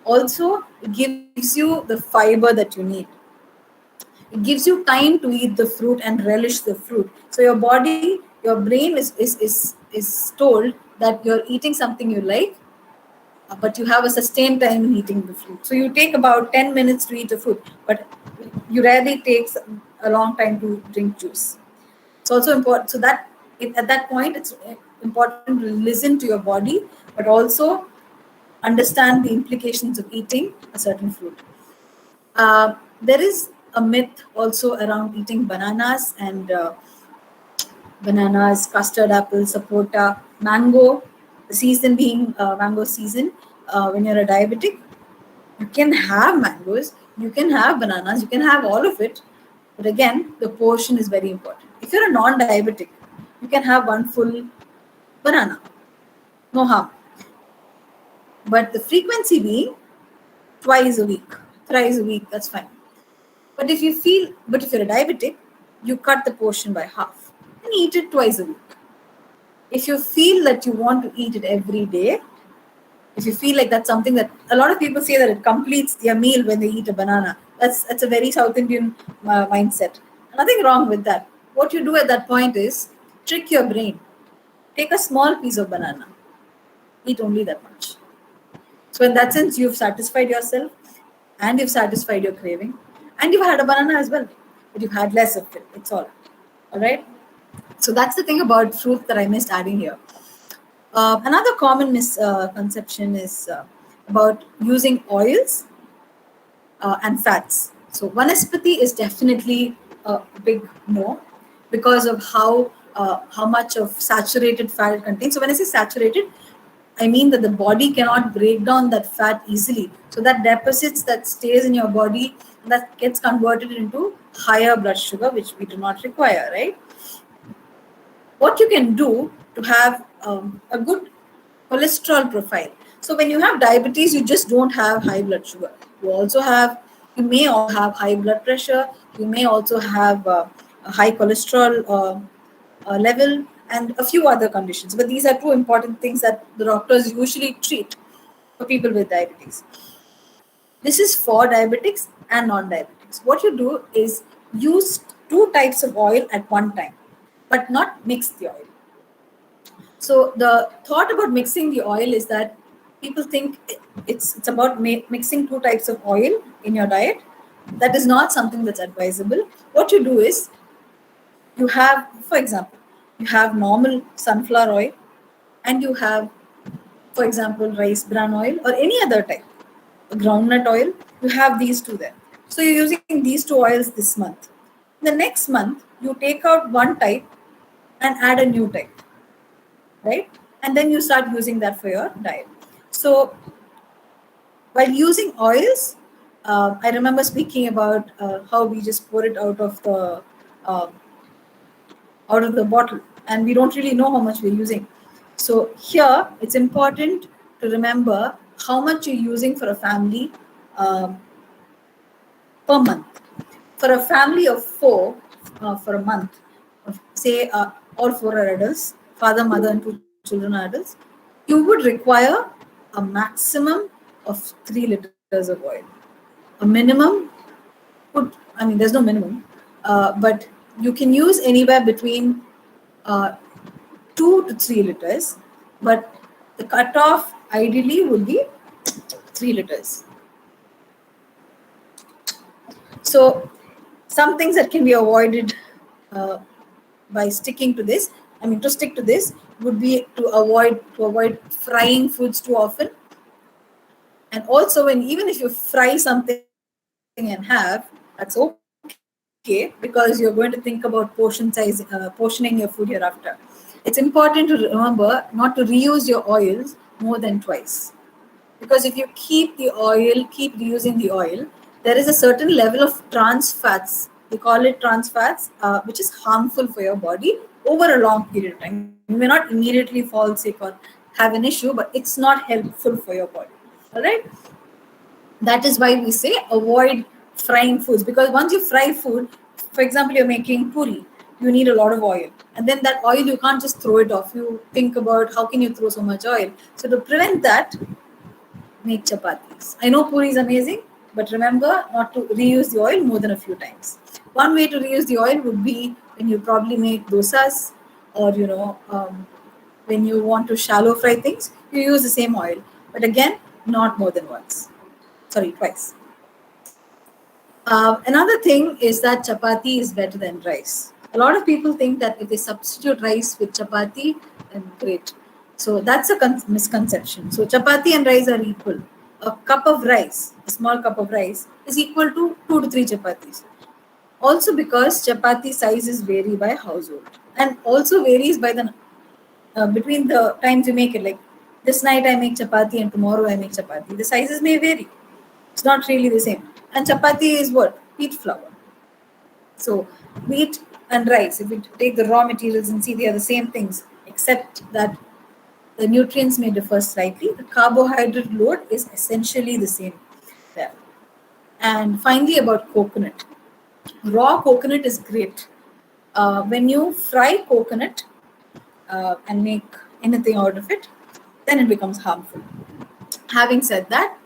also it gives you the fiber that you need. It gives you time to eat the fruit and relish the fruit. So your body, your brain is told that you're eating something you like, but you have a sustained time in eating the fruit. So you take about 10 minutes to eat the fruit, but you rarely takes a long time to drink juice. It's also important. So that at that point, it's important to listen to your body, but also understand the implications of eating a certain fruit. There is a myth also around eating bananas, custard apple, sapota, mango. The season being mango season. When you're a diabetic, you can have mangoes, you can have bananas, you can have all of it. But again, the portion is very important. If you're a non-diabetic, you can have one full banana, no harm. But the frequency being twice a week, thrice a week, that's fine. But if you're a diabetic, you cut the portion by half and eat it twice a week. If you feel that you want to eat it every day, if you feel like that's something that a lot of people say that it completes their meal when they eat a banana, that's a very South Indian mindset. Nothing wrong with that. What you do at that point is trick your brain. Take a small piece of banana, eat only that much. So in that sense, you've satisfied yourself and you've satisfied your craving, and you've had a banana as well, but you've had less of it. It's all right. So that's the thing about fruit that I missed adding here. Another common misconception is about using oils and fats. So vanaspati is definitely a big no, because of how much of saturated fat it contains. So when I say saturated, I mean that the body cannot break down that fat easily. So that deposits that stays in your body, that gets converted into higher blood sugar, which we do not require, right? What you can do to have a good cholesterol profile. So when you have diabetes, you just don't have high blood sugar. You may also have high blood pressure. You may also have a high cholesterol level and a few other conditions. But these are two important things that the doctors usually treat for people with diabetes. This is for diabetics and non-diabetics. What you do is use 2 types of oil at one time, but not mix the oil. So the thought about mixing the oil is that people think it's about mixing 2 types of oil in your diet. That is not something that's advisable. What you do is you have, for example, you have normal sunflower oil and you have, for example, rice bran oil or any other type, groundnut oil. You have these two there. So you're using these 2 oils this month. The next month, you take out one type and add a new type, right? And then you start using that for your diet. So while using oils, I remember speaking about how we just pour it uh, out of the bottle, and we don't really know how much we're using. So here, it's important to remember how much you're using for a family per month. For a family of 4, for a month, say all 4 are adults, father, mother, and 2 children are adults, you would require a maximum of 3 liters of oil. A minimum there's no minimum, but you can use anywhere between 2 to 3 liters, but the cutoff ideally would be 3 liters. So some things that can be avoided by sticking to this, to stick to this, would be to avoid frying foods too often. And also, even if you fry something and have, that's okay, because you're going to think about portioning your food hereafter. It's important to remember not to reuse your oils more than twice. Because if you keep reusing the oil, there is a certain level of trans fats, we call it trans fats, which is harmful for your body over a long period of time. You may not immediately fall sick or have an issue, but it's not helpful for your body. All right. That is why we say avoid frying foods, because once you fry food, for example, you're making puri, you need a lot of oil, and then that oil you can't just throw it off. You think about how can you throw so much oil. So to prevent that, make chapatis. I know puri is amazing, but remember not to reuse the oil more than a few times. One way to reuse the oil would be when you probably make dosas, or when you want to shallow fry things, you use the same oil, but again, not more than twice. Another thing is that chapati is better than rice. A lot of people think that if they substitute rice with chapati, then great. So that's a misconception. So chapati and rice are equal. A cup of rice, a small cup of rice, is equal to 2 to 3 chapatis. Also because chapati sizes vary by household, and also varies by the between the times you make it. Like this night I make chapati and tomorrow I make chapati. The sizes may vary. It's not really the same. And chapati is what? Wheat flour. So wheat and rice, if we take the raw materials and see, they are the same things, except that the nutrients may differ slightly. The carbohydrate load is essentially the same there. And finally, about coconut. Raw coconut is great. When you fry coconut and make anything out of it, then it becomes harmful. Having said that,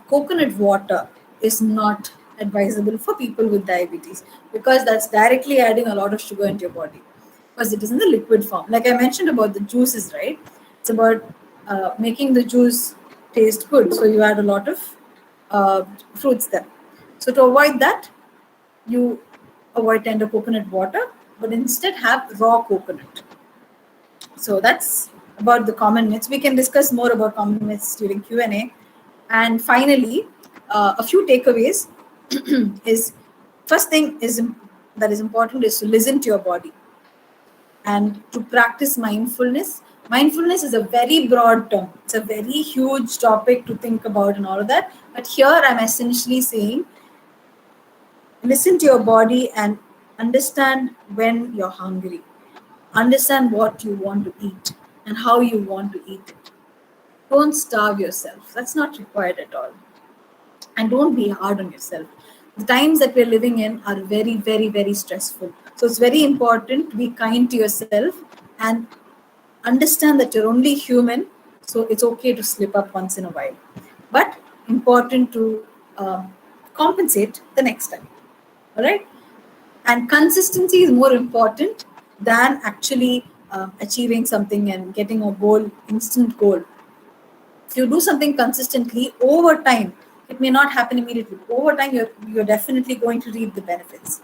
coconut water is not advisable for people with diabetes, because that's directly adding a lot of sugar into your body, because it is in the liquid form. Like I mentioned about the juices, right? It's about making the juice taste good. So you add a lot of fruits there. So to avoid that, you avoid tender coconut water, but instead have raw coconut. So that's about the common myths. We can discuss more about common myths during Q&A. And finally, a few takeaways is, first thing that is important is to listen to your body and to practice mindfulness. Mindfulness is a very broad term. It's a very huge topic to think about and all of that. But here I'm essentially saying, listen to your body and understand when you're hungry. Understand what you want to eat and how you want to eat it. Don't starve yourself. That's not required at all. And don't be hard on yourself. The times that we're living in are very, very, very stressful. So it's very important to be kind to yourself and understand that you're only human. So it's okay to slip up once in a while. But important to compensate the next time. All right? And consistency is more important than actually achieving something and getting a goal, instant goal. If you do something consistently over time, it may not happen immediately. Over time, you're definitely going to reap the benefits.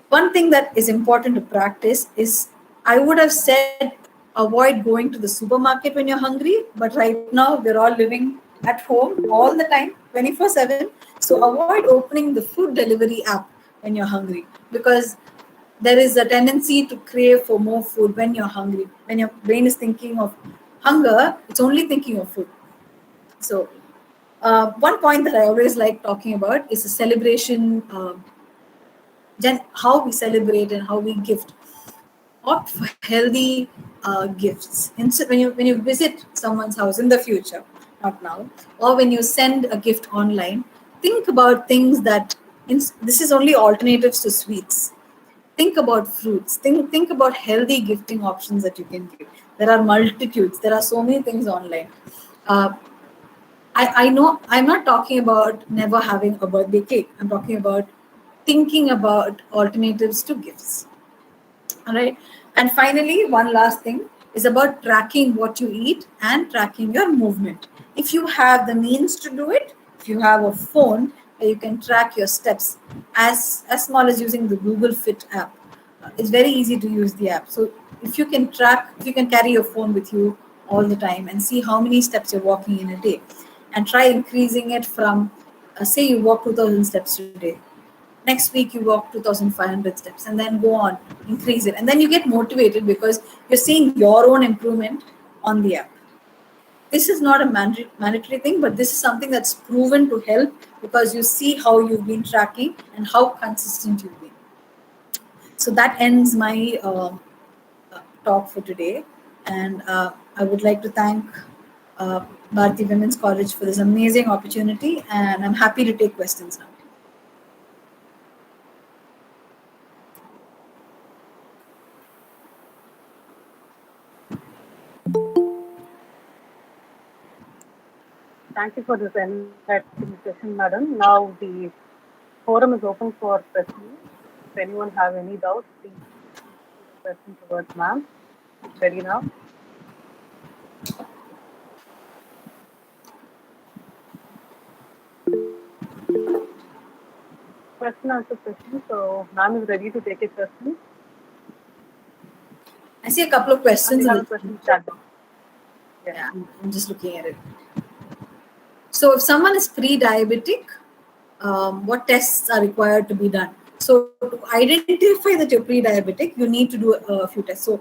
One thing that is important to practice is, I would have said, avoid going to the supermarket when you're hungry. But right now, we're all living at home all the time, 24/7. So avoid opening the food delivery app when you're hungry, because there is a tendency to crave for more food when you're hungry. When your brain is thinking of hunger, it's only thinking of food. So one point that I always like talking about is the celebration, how we celebrate and how we gift. Opt for healthy gifts. Instead, when you visit someone's house in the future, not now, or when you send a gift online, think about things that, this is only alternatives to sweets. Think about fruits. Think about healthy gifting options that you can give. There are multitudes. There are so many things online. I know I'm not talking about never having a birthday cake. I'm talking about thinking about alternatives to gifts. All right. And finally, one last thing is about tracking what you eat and tracking your movement. If you have the means to do it, if you have a phone, where you can track your steps as small as using the Google Fit app. It's very easy to use the app. So if you can carry your phone with you all the time and see how many steps you're walking in a day, and try increasing it from, say you walk 2,000 steps today. Next week you walk 2,500 steps, and then go on, increase it. And then you get motivated because you're seeing your own improvement on the app. This is not a mandatory thing, but this is something that's proven to help because you see how you've been tracking and how consistent you've been. So that ends my talk for today. And I would like to thank Bharati Women's College for this amazing opportunity. And I'm happy to take questions now. Thank you for this enlightening session, madam. Now the forum is open for questions. If anyone have any doubts, please put a question towards ma'am. Ready now? Question answer session. So ma'am is ready to take a question. I see a couple of questions. I have a question chat. Yeah, I'm just looking at it. So if someone is pre-diabetic, what tests are required to be done? So to identify that you're pre-diabetic, you need to do a few tests. So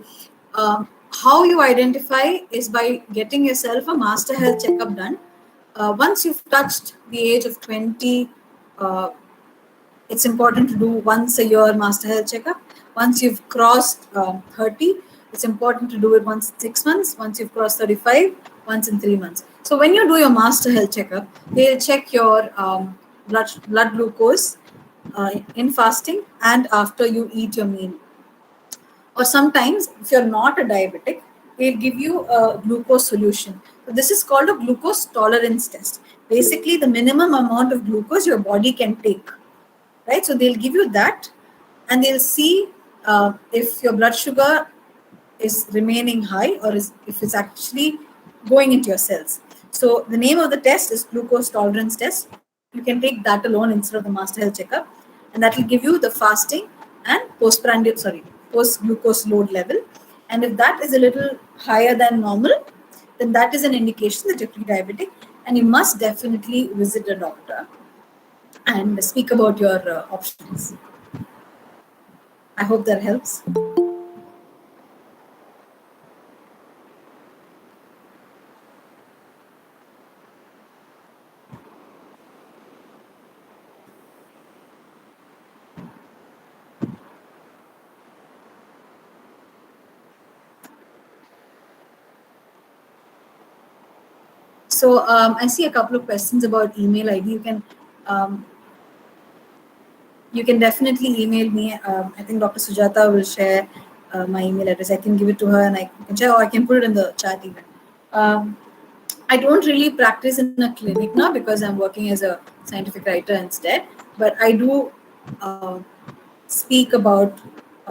how you identify is by getting yourself a master health checkup done. Once you've touched the age of 20, it's important to do once a year master health checkup. Once you've crossed 30, it's important to do it once in 6 months. Once you've crossed 35, once in 3 months. So when you do your master health checkup, they'll check your blood glucose in fasting and after you eat your meal. Or sometimes, if you're not a diabetic, they'll give you a glucose solution. So this is called a glucose tolerance test. Basically, the minimum amount of glucose your body can take. Right? So they'll give you that, and they'll see if your blood sugar is remaining high or if it's actually going into your cells. So the name of the test is glucose tolerance test. You can take that alone instead of the master health checkup, and that will give you the fasting and post glucose load level. And if that is a little higher than normal, then that is an indication that you're pre-diabetic, and you must definitely visit a doctor and speak about your options. I hope that helps. So I see a couple of questions about email ID. You can definitely email me. I think Dr. Sujata will share my email address. I can give it to her and I can share, or I can put it in the chat even. I don't really practice in a clinic now because I'm working as a scientific writer instead. But I do speak about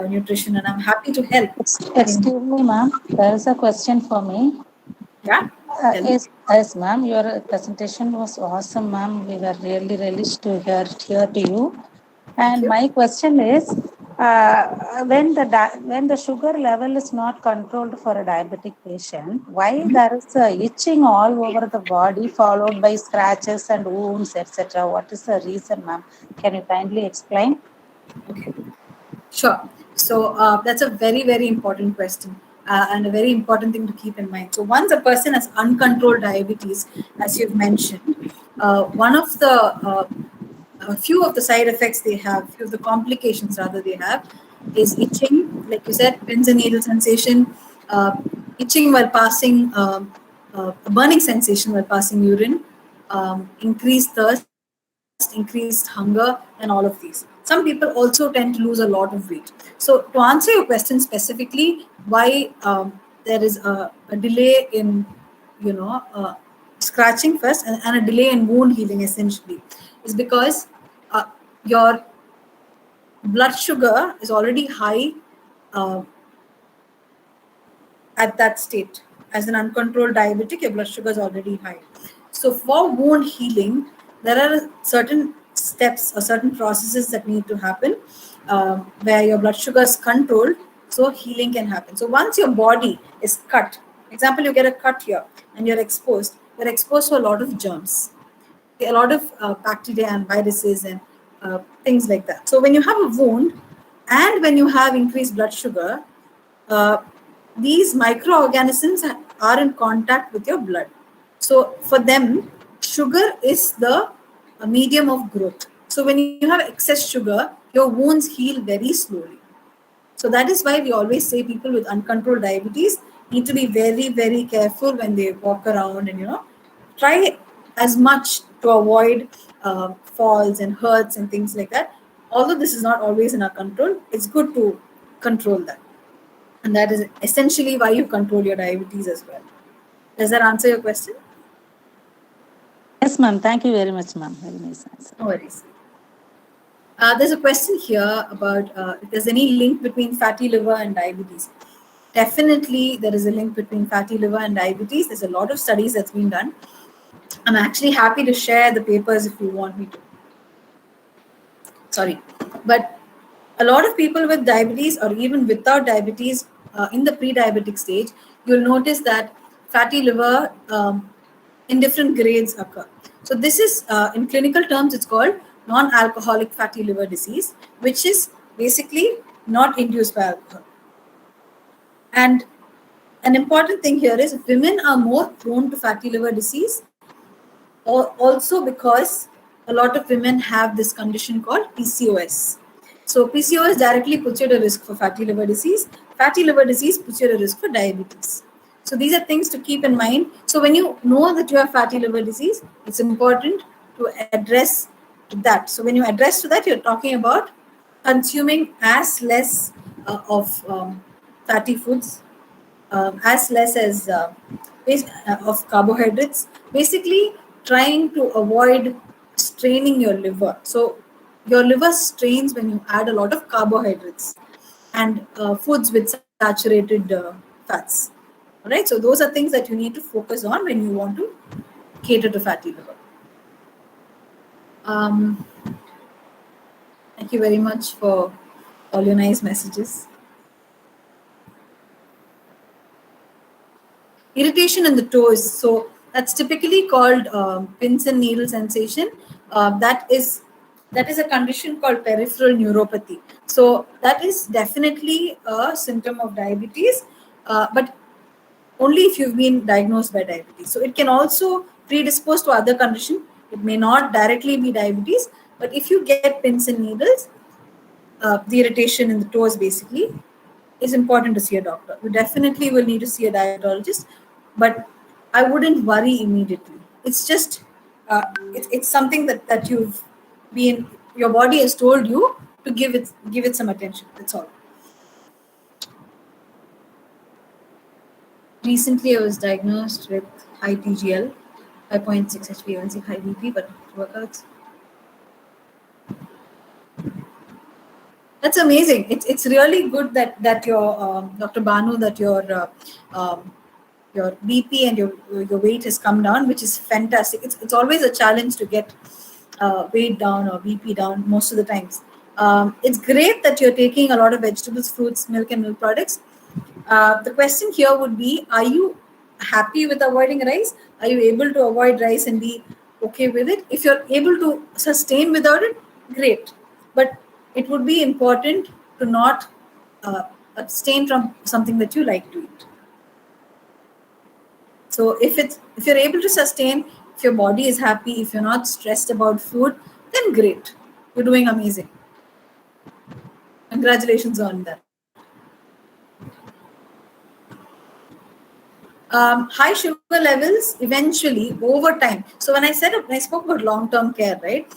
nutrition, and I'm happy to help. Excuse me, ma'am. There is a question for me. Yeah. Yes, ma'am. Your presentation was awesome, ma'am. We were really relieved to hear to you. And my question is, when the sugar level is not controlled for a diabetic patient, why there is itching all over the body, followed by scratches and wounds, etc.? What is the reason, ma'am? Can you kindly explain? Okay. Sure. So that's a very, very important question and a very important thing to keep in mind. So once a person has uncontrolled diabetes, as you've mentioned, one of the a few of the side effects they have, few of the complications rather they have, is itching, like you said, pins and needle sensation, itching while passing, a burning sensation while passing urine, increased thirst, increased hunger, and all of these. Some people also tend to lose a lot of weight. So to answer your question specifically, why there is a delay in, scratching first and a delay in wound healing essentially, is because your blood sugar is already high at that state. As an uncontrolled diabetic, your blood sugar is already high. So for wound healing, there are certain steps or certain processes that need to happen where your blood sugar is controlled, so healing can happen. So once your body is cut, example, you get a cut here and you're exposed to a lot of germs, a lot of bacteria and viruses and things like that. So when you have a wound and when you have increased blood sugar, uh, these microorganisms are in contact with your blood. So for them, sugar is the medium of growth. So when you have excess sugar, your wounds heal very slowly. So that is why we always say people with uncontrolled diabetes need to be very, very careful when they walk around and, try as much to avoid falls and hurts and things like that. Although this is not always in our control, it's good to control that. And that is essentially why you control your diabetes as well. Does that answer your question? Yes, ma'am. Thank you very much, ma'am. Very nice answer. No worries. There's a question here about if there's any link between fatty liver and diabetes. Definitely, there is a link between fatty liver and diabetes. There's a lot of studies that's been done. I'm actually happy to share the papers if you want me to. Sorry. But a lot of people with diabetes or even without diabetes in the pre-diabetic stage, you'll notice that fatty liver in different grades occur. So this is, in clinical terms, it's called non-alcoholic fatty liver disease, which is basically not induced by alcohol. And an important thing here is women are more prone to fatty liver disease, also because a lot of women have this condition called PCOS. So PCOS directly puts you at a risk for fatty liver disease. Fatty liver disease puts you at a risk for diabetes. So these are things to keep in mind. So when you know that you have fatty liver disease, it's important to address that. So when you address to that, you're talking about consuming as less of fatty foods, as less as of carbohydrates. Basically, trying to avoid straining your liver. So your liver strains when you add a lot of carbohydrates and foods with saturated fats. All right, so those are things that you need to focus on when you want to cater to fatty liver. Thank you very much for all your nice messages. Irritation in the toes. So that's typically called pins and needle sensation. That is a condition called peripheral neuropathy. So that is definitely a symptom of diabetes, but only if you've been diagnosed by diabetes. So it can also predispose to other condition. It may not directly be diabetes, but if you get pins and needles, the irritation in the toes basically, is important to see a doctor. You definitely will need to see a diabetologist, but I wouldn't worry immediately. It's just, it's something that you've been, your body has told you to give it some attention. That's all. Recently, I was diagnosed with high TGL, 5.6 HbA1c, high BP, but workouts. That's amazing. It's really good that your Dr. Banu, that your BP and your weight has come down, which is fantastic. It's always a challenge to get weight down or BP down most of the times. It's great that you're taking a lot of vegetables, fruits, milk and milk products. The question here would be, are you happy with avoiding rice? Are you able to avoid rice and be okay with it? If you're able to sustain without it, great. But it would be important to not abstain from something that you like to eat. So if you're able to sustain, if your body is happy, if you're not stressed about food, then great. You're doing amazing. Congratulations on that. High sugar levels eventually over time. So when I spoke about long-term care, right?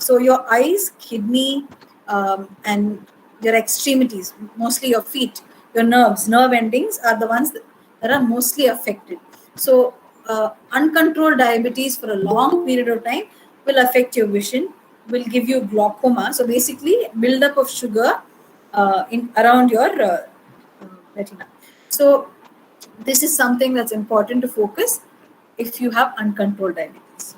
So your eyes, kidney, and your extremities, mostly your feet, your nerve endings are the ones that are mostly affected. So uncontrolled diabetes for a long period of time will affect your vision, will give you glaucoma. So basically, buildup of sugar around your retina. So this is something that's important to focus if you have uncontrolled diabetes.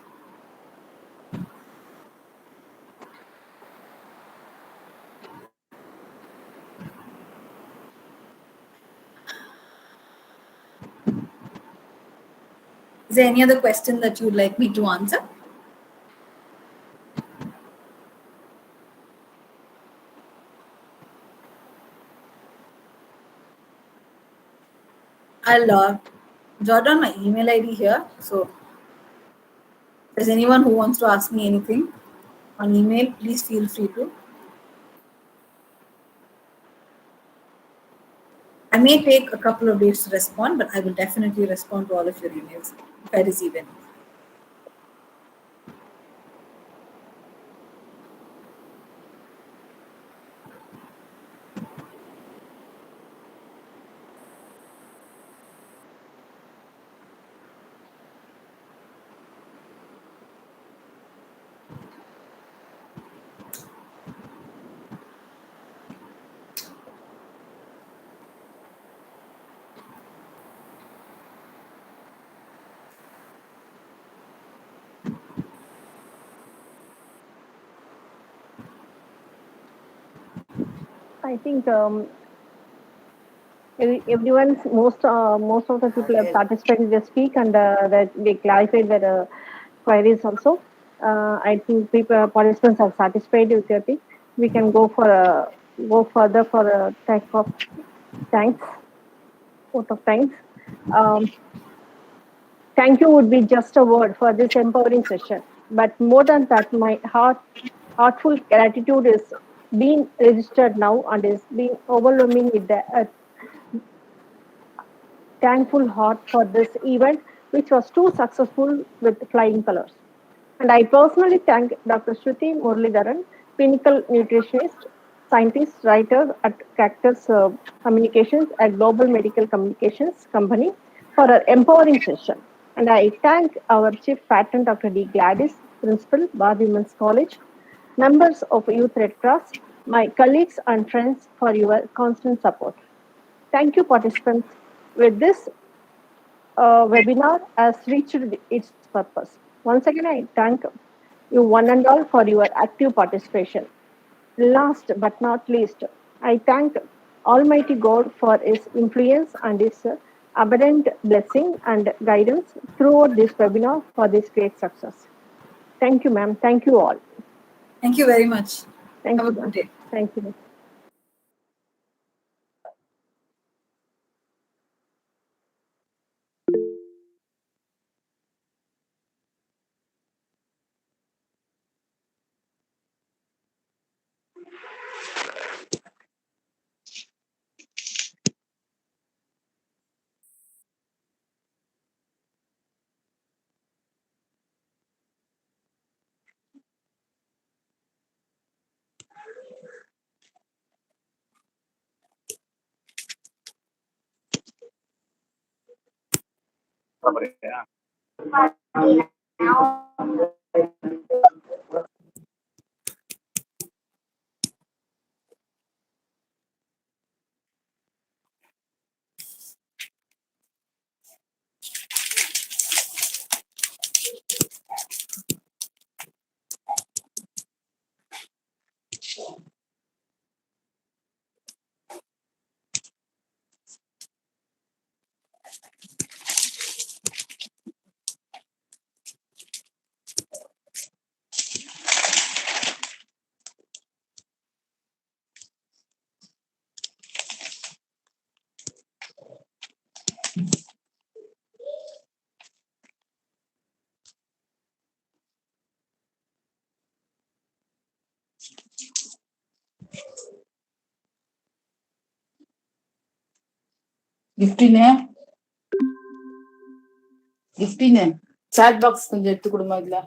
there any other question that you'd like me to answer? I'll jot down my email ID here. So if there's anyone who wants to ask me anything on email, please feel free to. I may take a couple of days to respond, but I will definitely respond to all of your emails if I receive any. I think everyone's most of the people have participated in the speak and that they clarified their queries also. I think people participants are satisfied with your thing. We can go further for a type of thanks, vote of thanks. Um, Thank you would be just a word for this empowering session. But more than that, my heartful gratitude is being registered now and is being overwhelming with the thankful heart for this event, which was too successful with flying colors. And I personally thank Dr. Shruti Muralidharan, clinical nutritionist, scientist, writer at Cactus Communications, a global medical communications company, for her empowering session. And I thank our Chief Patron, Dr. D. Gladys, Principal, Bar Women's College, members of Youth Red Cross, my colleagues and friends for your constant support. Thank you, participants. With this webinar has reached its purpose. Once again, I thank you one and all for your active participation. Last but not least, I thank Almighty God for His influence and His abundant blessing and guidance throughout this webinar for this great success. Thank you, ma'am. Thank you all. Thank you very much. Thank Have you. a good day. Thank you. கிஃப்டினே சாட் box கொஞ்சம் எடுத்து கொடுமா இதுல